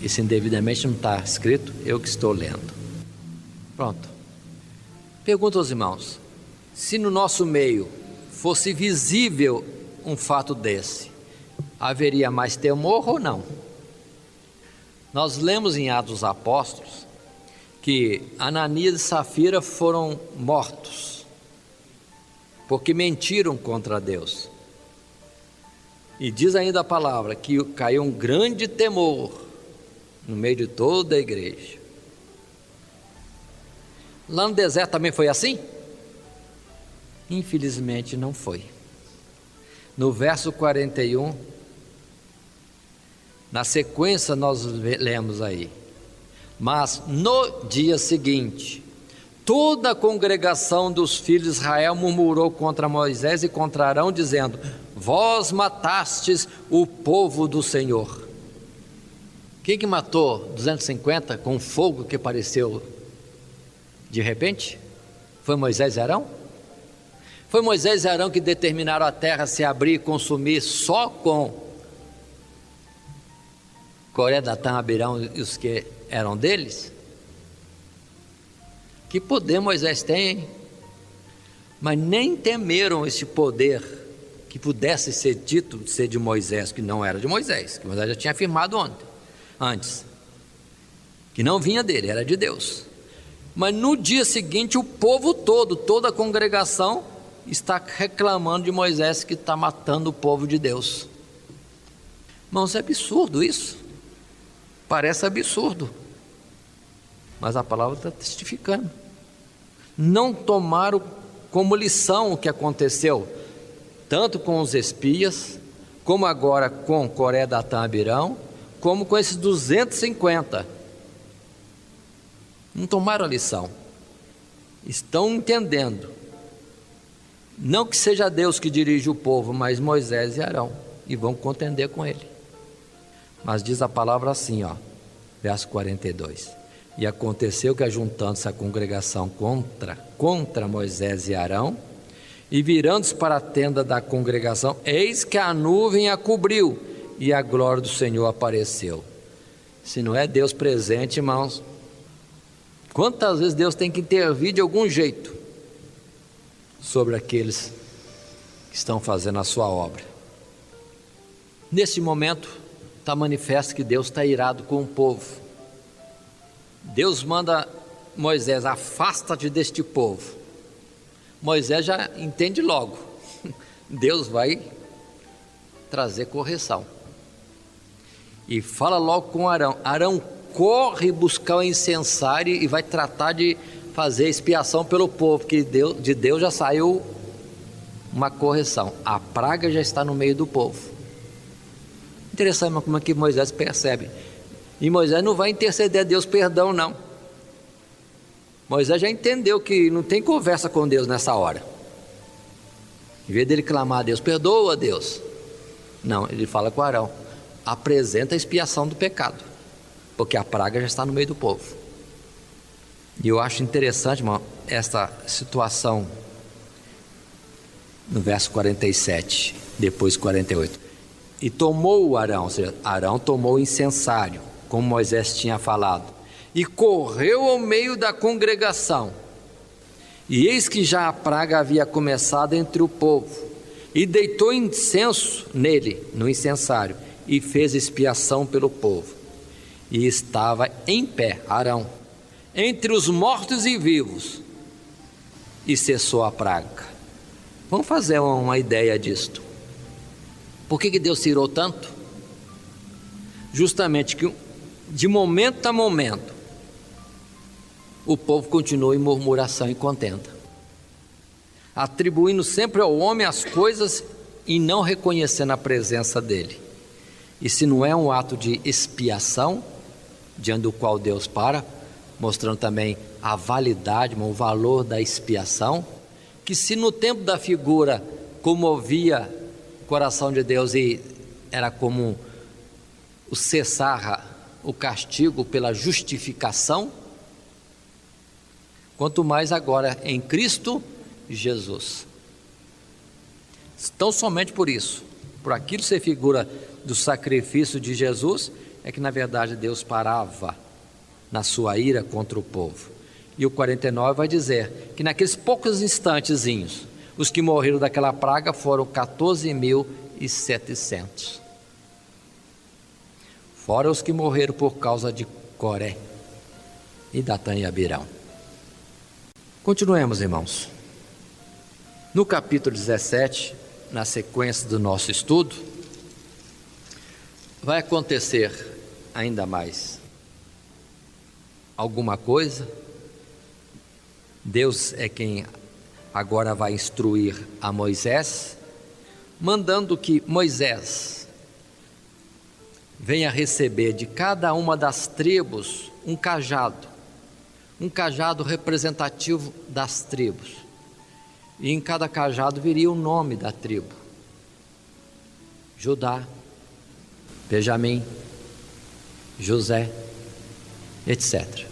Esse indevidamente não está escrito, eu que estou lendo. Pronto. Pergunto aos irmãos: se no nosso meio fosse visível um fato desse, haveria mais temor ou não? Nós lemos em Atos dos Apóstolos que Ananias e Safira foram mortos porque mentiram contra Deus. E diz ainda a palavra que caiu um grande temor no meio de toda a igreja. Lá no deserto também foi assim? Infelizmente não foi. No verso 41, na sequência nós lemos aí: mas no dia seguinte, toda a congregação dos filhos de Israel murmurou contra Moisés e contra Arão, dizendo: vós matastes o povo do Senhor. Quem que matou 250 com fogo que apareceu de repente? Foi Moisés e Arão? Foi Moisés e Arão que determinaram a terra se abrir e consumir só com Coré, Datã, Abirão e os que eram deles? Que poder Moisés tem, hein? Mas nem temeram esse poder que pudesse ser dito ser de Moisés, que não era de Moisés, que Moisés já tinha afirmado antes, que não vinha dele, era de Deus. Mas no dia seguinte o povo todo, toda a congregação está reclamando de Moisés, que está matando o povo de Deus. Irmãos, é absurdo isso. Parece absurdo, mas a palavra está testificando. Não tomaram como lição o que aconteceu, tanto com os espias, como agora com Coré, Datã, Abirão, como com esses 250. Não tomaram a lição. Estão entendendo. Não que seja Deus que dirige o povo, mas Moisés e Arão, e vão contender com ele. Mas diz a palavra assim, verso 42: e aconteceu que, ajuntando-se a congregação contra Moisés e Arão, e virando-se para a tenda da congregação, eis que a nuvem a cobriu, e a glória do Senhor apareceu. Se não é Deus presente, irmãos, quantas vezes Deus tem que intervir de algum jeito sobre aqueles que estão fazendo a sua obra? Nesse momento está manifesto que Deus está irado com o povo. Deus manda Moisés: afasta-te deste povo. Moisés já entende logo, Deus vai trazer correção. E fala logo com Arão. Arão corre buscar o incensário e vai tratar de fazer expiação pelo povo, que de Deus já saiu uma correção. A praga já está no meio do povo. Interessante como é que Moisés percebe. E Moisés não vai interceder a Deus perdão, não. Moisés já entendeu que não tem conversa com Deus nessa hora. Em vez dele clamar a Deus: perdoa, Deus, não, ele fala com Arão: apresenta a expiação do pecado, porque a praga já está no meio do povo. E eu acho interessante, irmão, esta situação no verso 47, depois 48. E tomou o Arão, ou seja, Arão tomou o incensário, como Moisés tinha falado, e correu ao meio da congregação. E eis que já a praga havia começado entre o povo, e deitou incenso nele, no incensário, e fez expiação pelo povo. E estava em pé Arão entre os mortos e vivos, e cessou a praga. Vamos fazer uma ideia disto. Por que Deus se irou tanto? Justamente que de momento a momento o povo continua em murmuração e contenda, atribuindo sempre ao homem as coisas e não reconhecendo a presença dele. E se não é um ato de expiação, diante do qual Deus para, mostrando também a validade, o valor da expiação, que se no tempo da figura comovia o coração de Deus e era como o cessar o castigo pela justificação, quanto mais agora em Cristo Jesus. Então somente por isso, por aquilo ser figura do sacrifício de Jesus, é que na verdade Deus parava na sua ira contra o povo. E o 49 vai dizer que naqueles poucos instantezinhos, os que morreram daquela praga foram 14.700. Fora os que morreram por causa de Coré e Datã e Abirão. Continuemos, irmãos. No capítulo 17, na sequência do nosso estudo, vai acontecer ainda mais alguma coisa. Deus é quem agora vai instruir a Moisés, mandando que Moisés venha receber de cada uma das tribos um cajado representativo das tribos. E em cada cajado viria o nome da tribo: Judá, Benjamim, José, etc.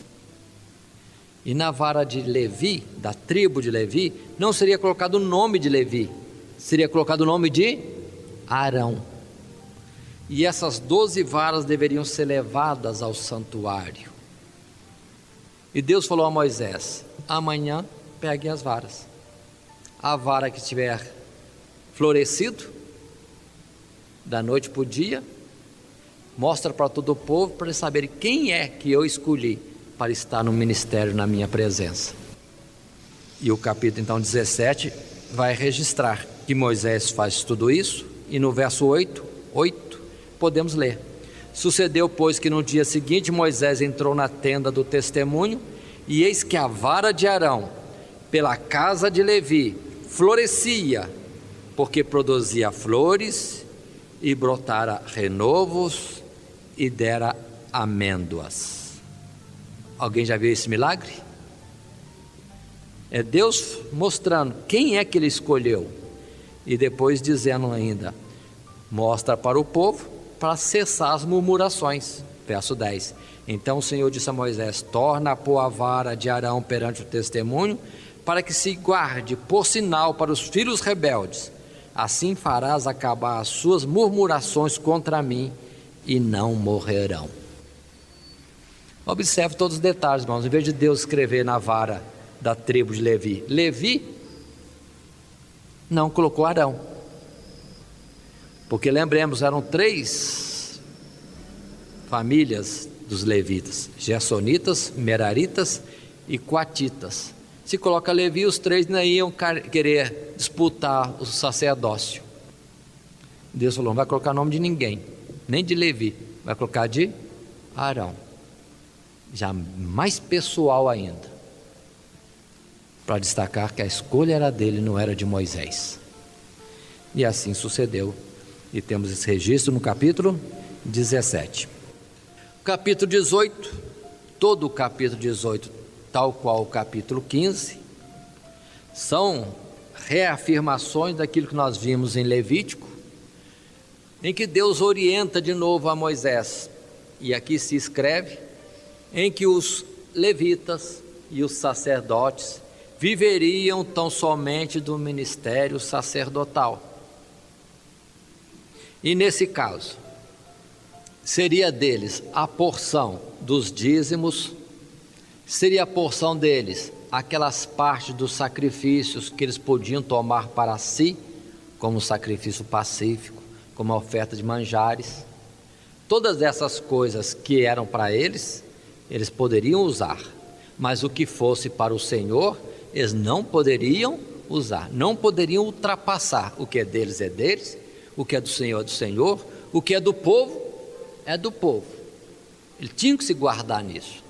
E na vara de Levi, da tribo de Levi, não seria colocado o nome de Levi, seria colocado o nome de Arão. E essas 12 varas deveriam ser levadas ao santuário. E Deus falou a Moisés: amanhã pegue as varas. A vara que tiver florescido, da noite para o dia, mostra para todo o povo, para eles saberem quem é que eu escolhi para estar no ministério na minha presença. E o capítulo então 17 vai registrar que Moisés faz tudo isso, e no verso 8 podemos ler: sucedeu, pois, que no dia seguinte Moisés entrou na tenda do testemunho, e eis que a vara de Arão pela casa de Levi florescia, porque produzia flores e brotara renovos e dera amêndoas. Alguém já viu esse milagre? É Deus mostrando quem é que ele escolheu, e depois dizendo ainda: mostra para o povo para cessar as murmurações. Verso 10: então o Senhor disse a Moisés: torna a pôr a vara de Arão perante o testemunho, para que se guarde por sinal para os filhos rebeldes. Assim farás acabar as suas murmurações contra mim, e não morrerão. Observe todos os detalhes, irmãos. Em vez de Deus escrever na vara da tribo de Levi, Levi não colocou Arão, porque lembremos, eram 3 famílias dos levitas: gersonitas, meraritas e coatitas. Se coloca Levi, os 3 não iam querer disputar o sacerdócio. Deus falou: não vai colocar nome de ninguém, nem de Levi, vai colocar de Arão. Já mais pessoal ainda, para destacar que a escolha era dele, não era de Moisés. E assim sucedeu, e temos esse registro no capítulo 17. Capítulo 18, todo o capítulo 18, tal qual o capítulo 15, são reafirmações daquilo que nós vimos em Levítico, em que Deus orienta de novo a Moisés, e aqui se escreve, em que os levitas e os sacerdotes viveriam tão somente do ministério sacerdotal. E nesse caso, seria deles a porção dos dízimos, seria a porção deles aquelas partes dos sacrifícios que eles podiam tomar para si, como sacrifício pacífico, como a oferta de manjares. Todas essas coisas que eram para eles, eles poderiam usar, mas o que fosse para o Senhor, eles não poderiam usar, não poderiam ultrapassar. O que é deles, o que é do Senhor, o que é do povo, é do povo. Eles tinham que se guardar nisso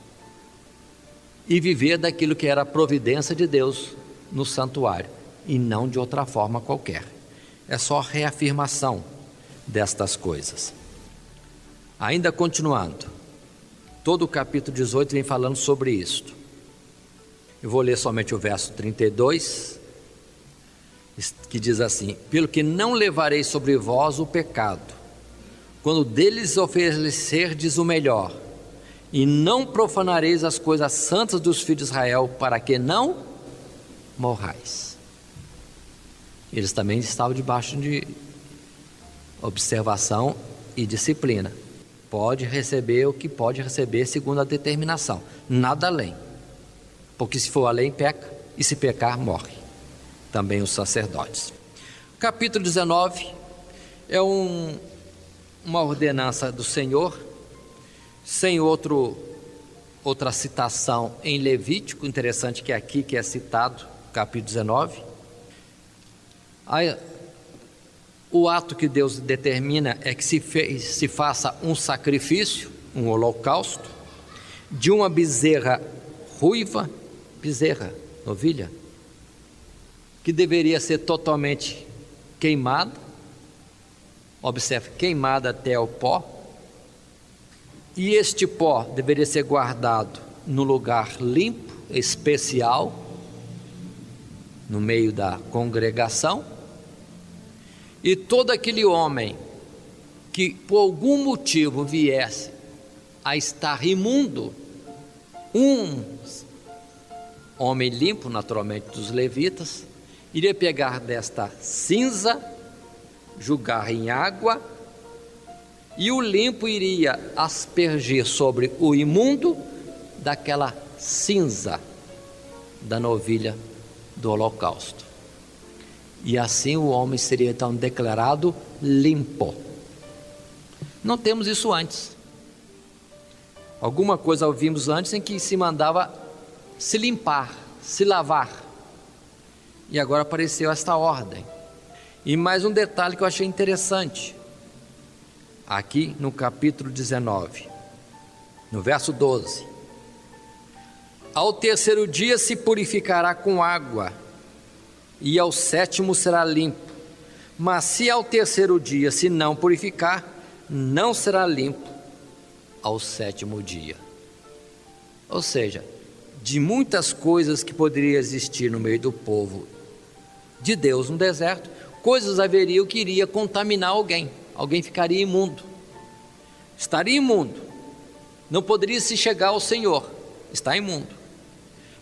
e viver daquilo que era a providência de Deus no santuário, e não de outra forma qualquer. É só reafirmação destas coisas. Ainda continuando, todo o capítulo 18 vem falando sobre isto. Eu vou ler somente o verso 32, que diz assim: pelo que não levarei sobre vós o pecado, quando deles oferecerdes o melhor, e não profanareis as coisas santas dos filhos de Israel, para que não morrais. Eles também estavam debaixo de observação e disciplina, pode receber o que pode receber segundo a determinação, nada além, porque se for além peca, e se pecar morre, também os sacerdotes. Capítulo 19 é uma ordenança do Senhor, sem outra citação em Levítico. Interessante que é aqui que é citado, capítulo 19. O ato que Deus determina é que se faça um sacrifício, um holocausto, de uma bezerra ruiva, novilha, que deveria ser totalmente queimada, observe, queimada até o pó, e este pó deveria ser guardado no lugar limpo, especial, no meio da congregação, e todo aquele homem que por algum motivo viesse a estar imundo, um homem limpo, naturalmente dos levitas, iria pegar desta cinza, jogar em água, e o limpo iria aspergir sobre o imundo daquela cinza da novilha do holocausto. E assim o homem seria então declarado limpo. Não temos isso antes. Alguma coisa ouvimos antes em que se mandava se limpar, se lavar. E agora apareceu esta ordem. E mais um detalhe que eu achei interessante. Aqui no capítulo 19, no verso 12. Ao terceiro dia se purificará com água, e ao sétimo será limpo. Mas se ao terceiro dia se não purificar, não será limpo ao sétimo dia. Ou seja, de muitas coisas que poderiam existir no meio do povo de Deus no deserto, coisas haveriam que iria contaminar alguém ficaria imundo, estaria imundo, não poderia se chegar ao Senhor, está imundo,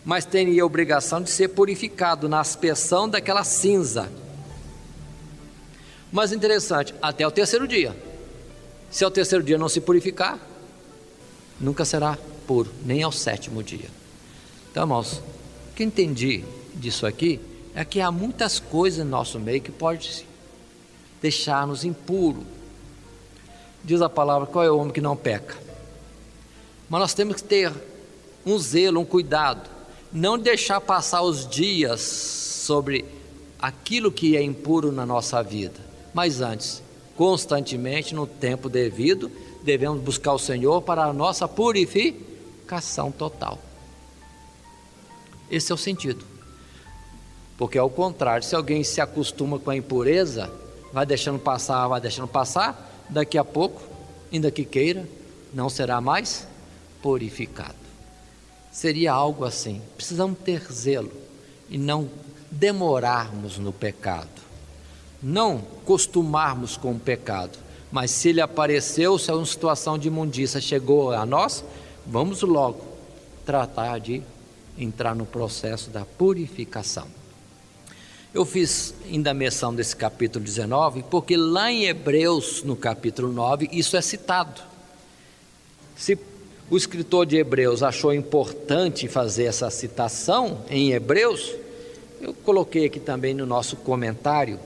mas teria a obrigação de ser purificado na aspersão daquela cinza. Mas interessante, até o terceiro dia. Se ao terceiro dia não se purificar, nunca será puro, nem ao sétimo dia. Então, irmãos, o que eu entendi disso aqui é que há muitas coisas no nosso meio que pode deixar-nos impuros. Diz a palavra, qual é o homem que não peca? Mas nós temos que ter um zelo, um cuidado, não deixar passar os dias sobre aquilo que é impuro na nossa vida, mas antes, constantemente, no tempo devido, devemos buscar o Senhor para a nossa purificação total. Esse é o sentido, porque ao contrário, se alguém se acostuma com a impureza, vai deixando passar, daqui a pouco, ainda que queira, não será mais purificado. Seria algo assim. Precisamos ter zelo e não demorarmos no pecado, não costumarmos com o pecado, mas se ele apareceu, se é uma situação de imundícia chegou a nós, vamos logo tratar de entrar no processo da purificação. Eu fiz ainda a menção desse capítulo 19, porque lá em Hebreus, no capítulo 9, isso é citado. Se o escritor de Hebreus achou importante fazer essa citação em Hebreus, eu coloquei aqui também no nosso comentário,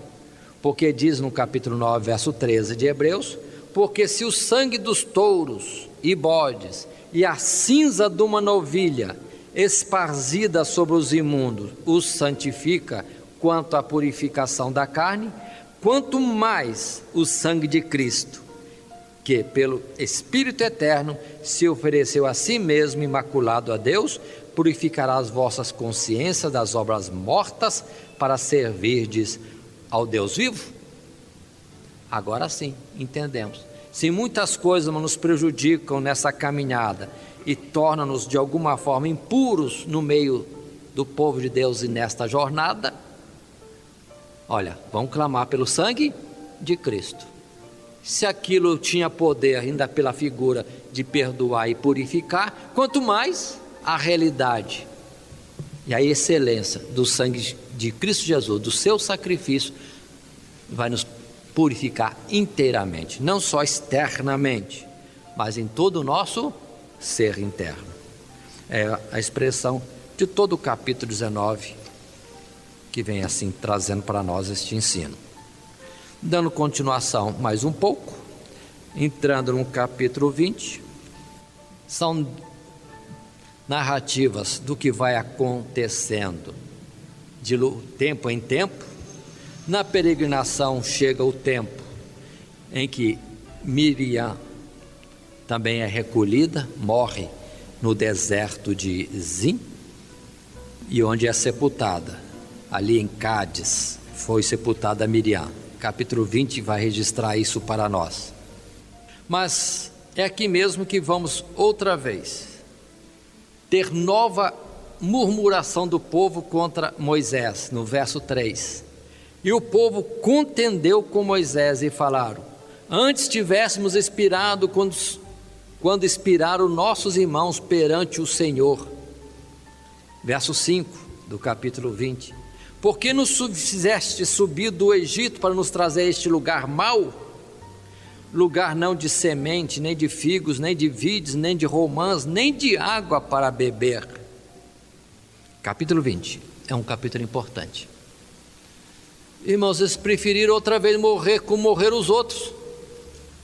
porque diz no capítulo 9, verso 13 de Hebreus, porque se o sangue dos touros e bodes e a cinza de uma novilha esparzida sobre os imundos os santifica quanto à purificação da carne, quanto mais o sangue de Cristo, que pelo Espírito Eterno se ofereceu a si mesmo imaculado a Deus, purificará as vossas consciências das obras mortas para servirdes ao Deus vivo. Agora sim, entendemos. Se muitas coisas nos prejudicam nessa caminhada e tornam-nos de alguma forma impuros no meio do povo de Deus e nesta jornada, olha, vamos clamar pelo sangue de Cristo. Se aquilo tinha poder, ainda pela figura de perdoar e purificar, quanto mais a realidade e a excelência do sangue de Cristo Jesus, do seu sacrifício, vai nos purificar inteiramente, não só externamente, mas em todo o nosso ser interno. É a expressão de todo o capítulo 19, que vem assim trazendo para nós este ensino. Dando continuação mais um pouco, entrando no capítulo 20, são narrativas do que vai acontecendo de tempo em tempo. Na peregrinação chega o tempo em que Miriam também é recolhida, morre no deserto de Zin, e onde é sepultada, ali em Cádiz, foi sepultada Miriam. Capítulo 20 vai registrar isso para nós. Mas é aqui mesmo que vamos outra vez ter nova murmuração do povo contra Moisés, no verso 3. E o povo contendeu com Moisés e falaram: antes tivéssemos expirado quando expiraram nossos irmãos perante o Senhor. Verso 5 do capítulo 20. Por que nos fizeste subir do Egito para nos trazer a este lugar mau? Lugar não de semente, nem de figos, nem de vides, nem de romãs, nem de água para beber. Capítulo 20 é um capítulo importante. Irmãos, eles preferiram outra vez morrer como morreram os outros.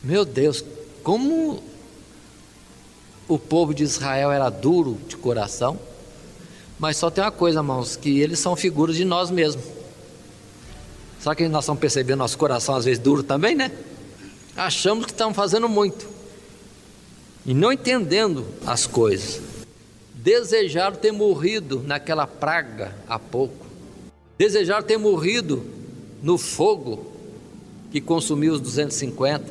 Meu Deus, como o povo de Israel era duro de coração. Mas só tem uma coisa, irmãos, que eles são figuras de nós mesmos. Será que nós estamos percebendo nosso coração às vezes duro também, né? Achamos que estamos fazendo muito e não entendendo as coisas. Desejaram ter morrido naquela praga há pouco. Desejaram ter morrido no fogo que consumiu os 250.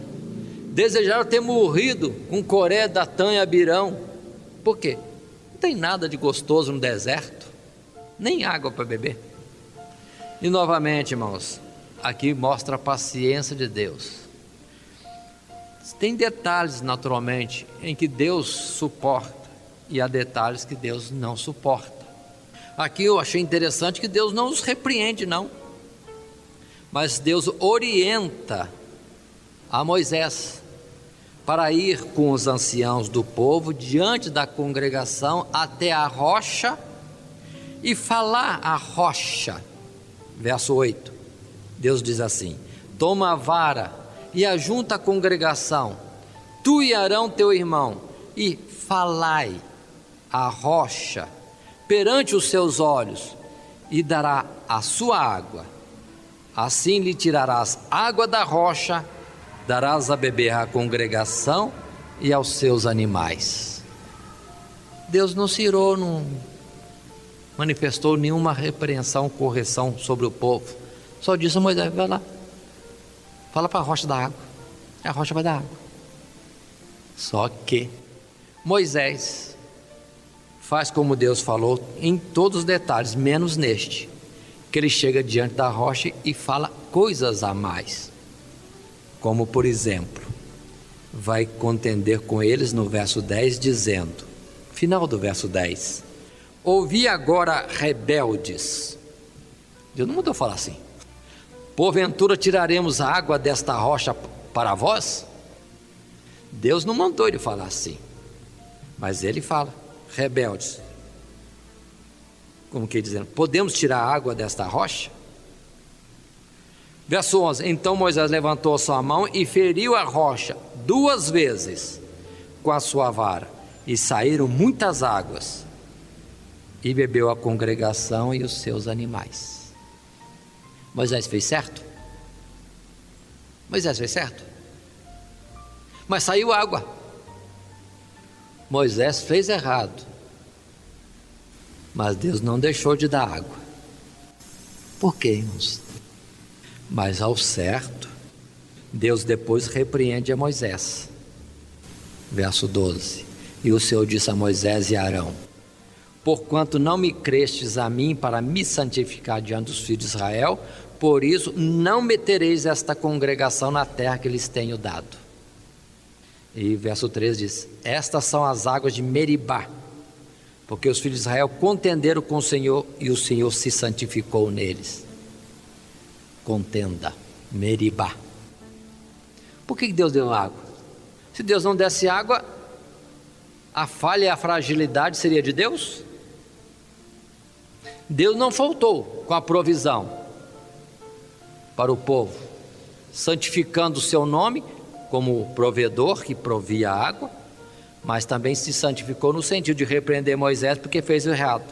Desejaram ter morrido com Coré, Datã e Abirão. Por quê? Não tem nada de gostoso no deserto, nem água para beber. E novamente, irmãos, aqui mostra a paciência de Deus. Tem detalhes, naturalmente, em que Deus suporta, e há detalhes que Deus não suporta. Aqui eu achei interessante que Deus não os repreende, não, mas Deus orienta a Moisés para ir com os anciãos do povo diante da congregação até a rocha e falar à rocha. Verso 8, Deus diz assim: toma a vara e ajunta a congregação, tu e Arão teu irmão, e falai à rocha perante os seus olhos, e dará a sua água. Assim lhe tirarás água da rocha, darás a beber à congregação e aos seus animais. Deus não se irou, não manifestou nenhuma repreensão, correção sobre o povo. Só disse a Moisés: vai lá, fala para a rocha da água, a rocha vai dar água. Só que Moisés faz como Deus falou em todos os detalhes, menos neste, que ele chega diante da rocha e fala coisas a mais. Como por exemplo, vai contender com eles no verso 10, dizendo, final do verso 10: ouvi agora, rebeldes. Deus não mandou falar assim: porventura tiraremos a água desta rocha para vós? Deus não mandou ele falar assim, mas ele fala: rebeldes. Como que dizendo, podemos tirar a água desta rocha? Verso 11, então Moisés levantou a sua mão e feriu a rocha 2 vezes com a sua vara, e saíram muitas águas, e bebeu a congregação e os seus animais. Moisés fez certo? Moisés fez certo? Mas saiu água. Moisés fez errado, mas Deus não deixou de dar água. Por quê, irmãos? Mas ao certo, Deus depois repreende a Moisés. Verso 12, e o Senhor disse a Moisés e a Arão: porquanto não me crestes a mim para me santificar diante dos filhos de Israel, por isso não metereis esta congregação na terra que lhes tenho dado. E verso 13 diz: estas são as águas de Meribá, porque os filhos de Israel contenderam com o Senhor e o Senhor se santificou neles. Contenda, Meribá. Por que Deus deu água? Se Deus não desse água, a falha e a fragilidade seria de Deus? Deus não faltou com a provisão para o povo, santificando o seu nome como provedor que provia água, mas também se santificou no sentido de repreender Moisés porque fez o errado.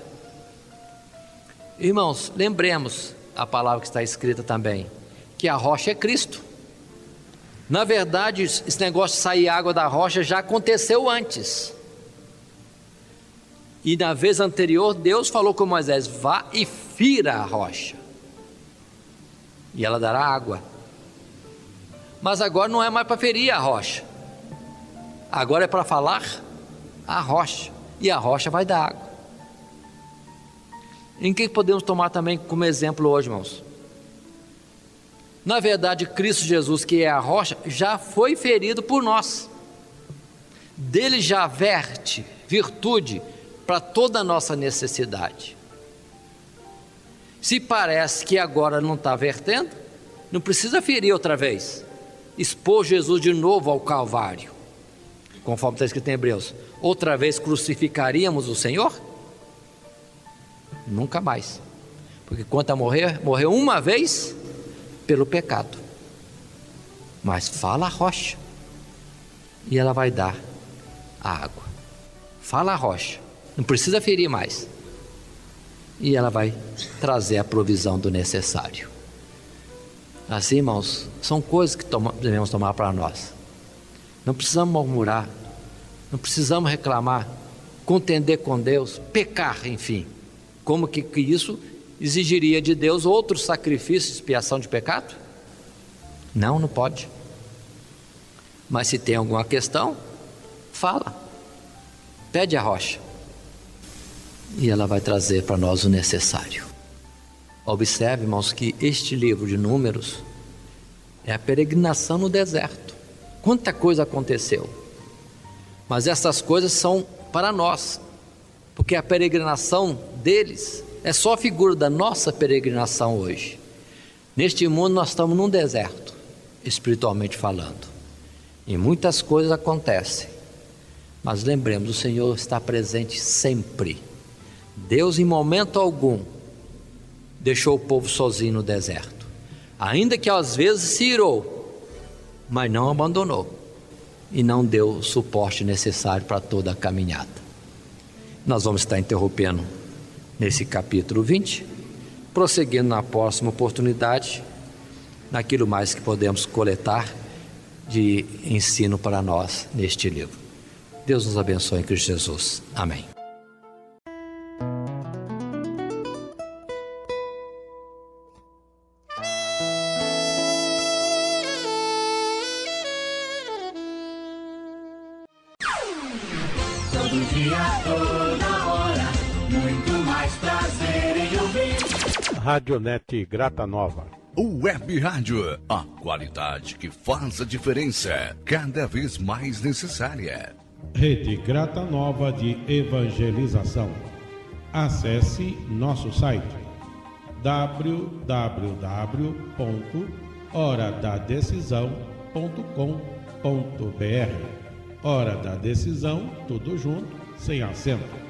Irmãos, lembremos a palavra que está escrita também, que a rocha é Cristo. Na verdade, esse negócio de sair água da rocha já aconteceu antes. E na vez anterior, Deus falou com Moisés: vá e fira a rocha, e ela dará água. Mas agora não é mais para ferir a rocha, agora é para falar a rocha, e a rocha vai dar água. Em que podemos tomar também como exemplo hoje, irmãos? Na verdade, Cristo Jesus, que é a rocha, já foi ferido por nós. Dele já verte virtude para toda a nossa necessidade. Se parece que agora não está vertendo, não precisa ferir outra vez, expor Jesus de novo ao Calvário, conforme está escrito em Hebreus. Outra vez crucificaríamos o Senhor? Nunca mais, porque quanto a morrer, morreu uma vez pelo pecado. Mas fala a rocha, e ela vai dar a água. Fala a rocha, não precisa ferir mais, e ela vai trazer a provisão do necessário. Assim, irmãos, são coisas que devemos tomar para nós. Não precisamos murmurar, não precisamos reclamar, contender com Deus, pecar, enfim. Como que isso exigiria de Deus outro sacrifício de expiação de pecado? Não, não pode. Mas se tem alguma questão, fala, pede a rocha, e ela vai trazer para nós o necessário. Observe, irmãos, que este livro de Números é a peregrinação no deserto. Quanta coisa aconteceu, mas essas coisas são para nós, porque a peregrinação deles é só a figura da nossa peregrinação hoje. Neste mundo nós estamos num deserto, espiritualmente falando, e muitas coisas acontecem, mas lembremos, o Senhor está presente sempre. Deus em momento algum deixou o povo sozinho no deserto, ainda que às vezes se irou, mas não abandonou e não deu o suporte necessário para toda a caminhada. Nós vamos estar interrompendo nesse capítulo 20, prosseguindo na próxima oportunidade, naquilo mais que podemos coletar de ensino para nós neste livro. Deus nos abençoe em Cristo Jesus. Amém. Todo dia, toda hora, muito mais prazer em ouvir. Radionete Grata Nova. Web Rádio, a qualidade que faz a diferença, cada vez mais necessária. Rede Grata Nova de Evangelização. Acesse nosso site www.horadadecisão.com.br. Hora da Decisão, tudo junto, sem acento.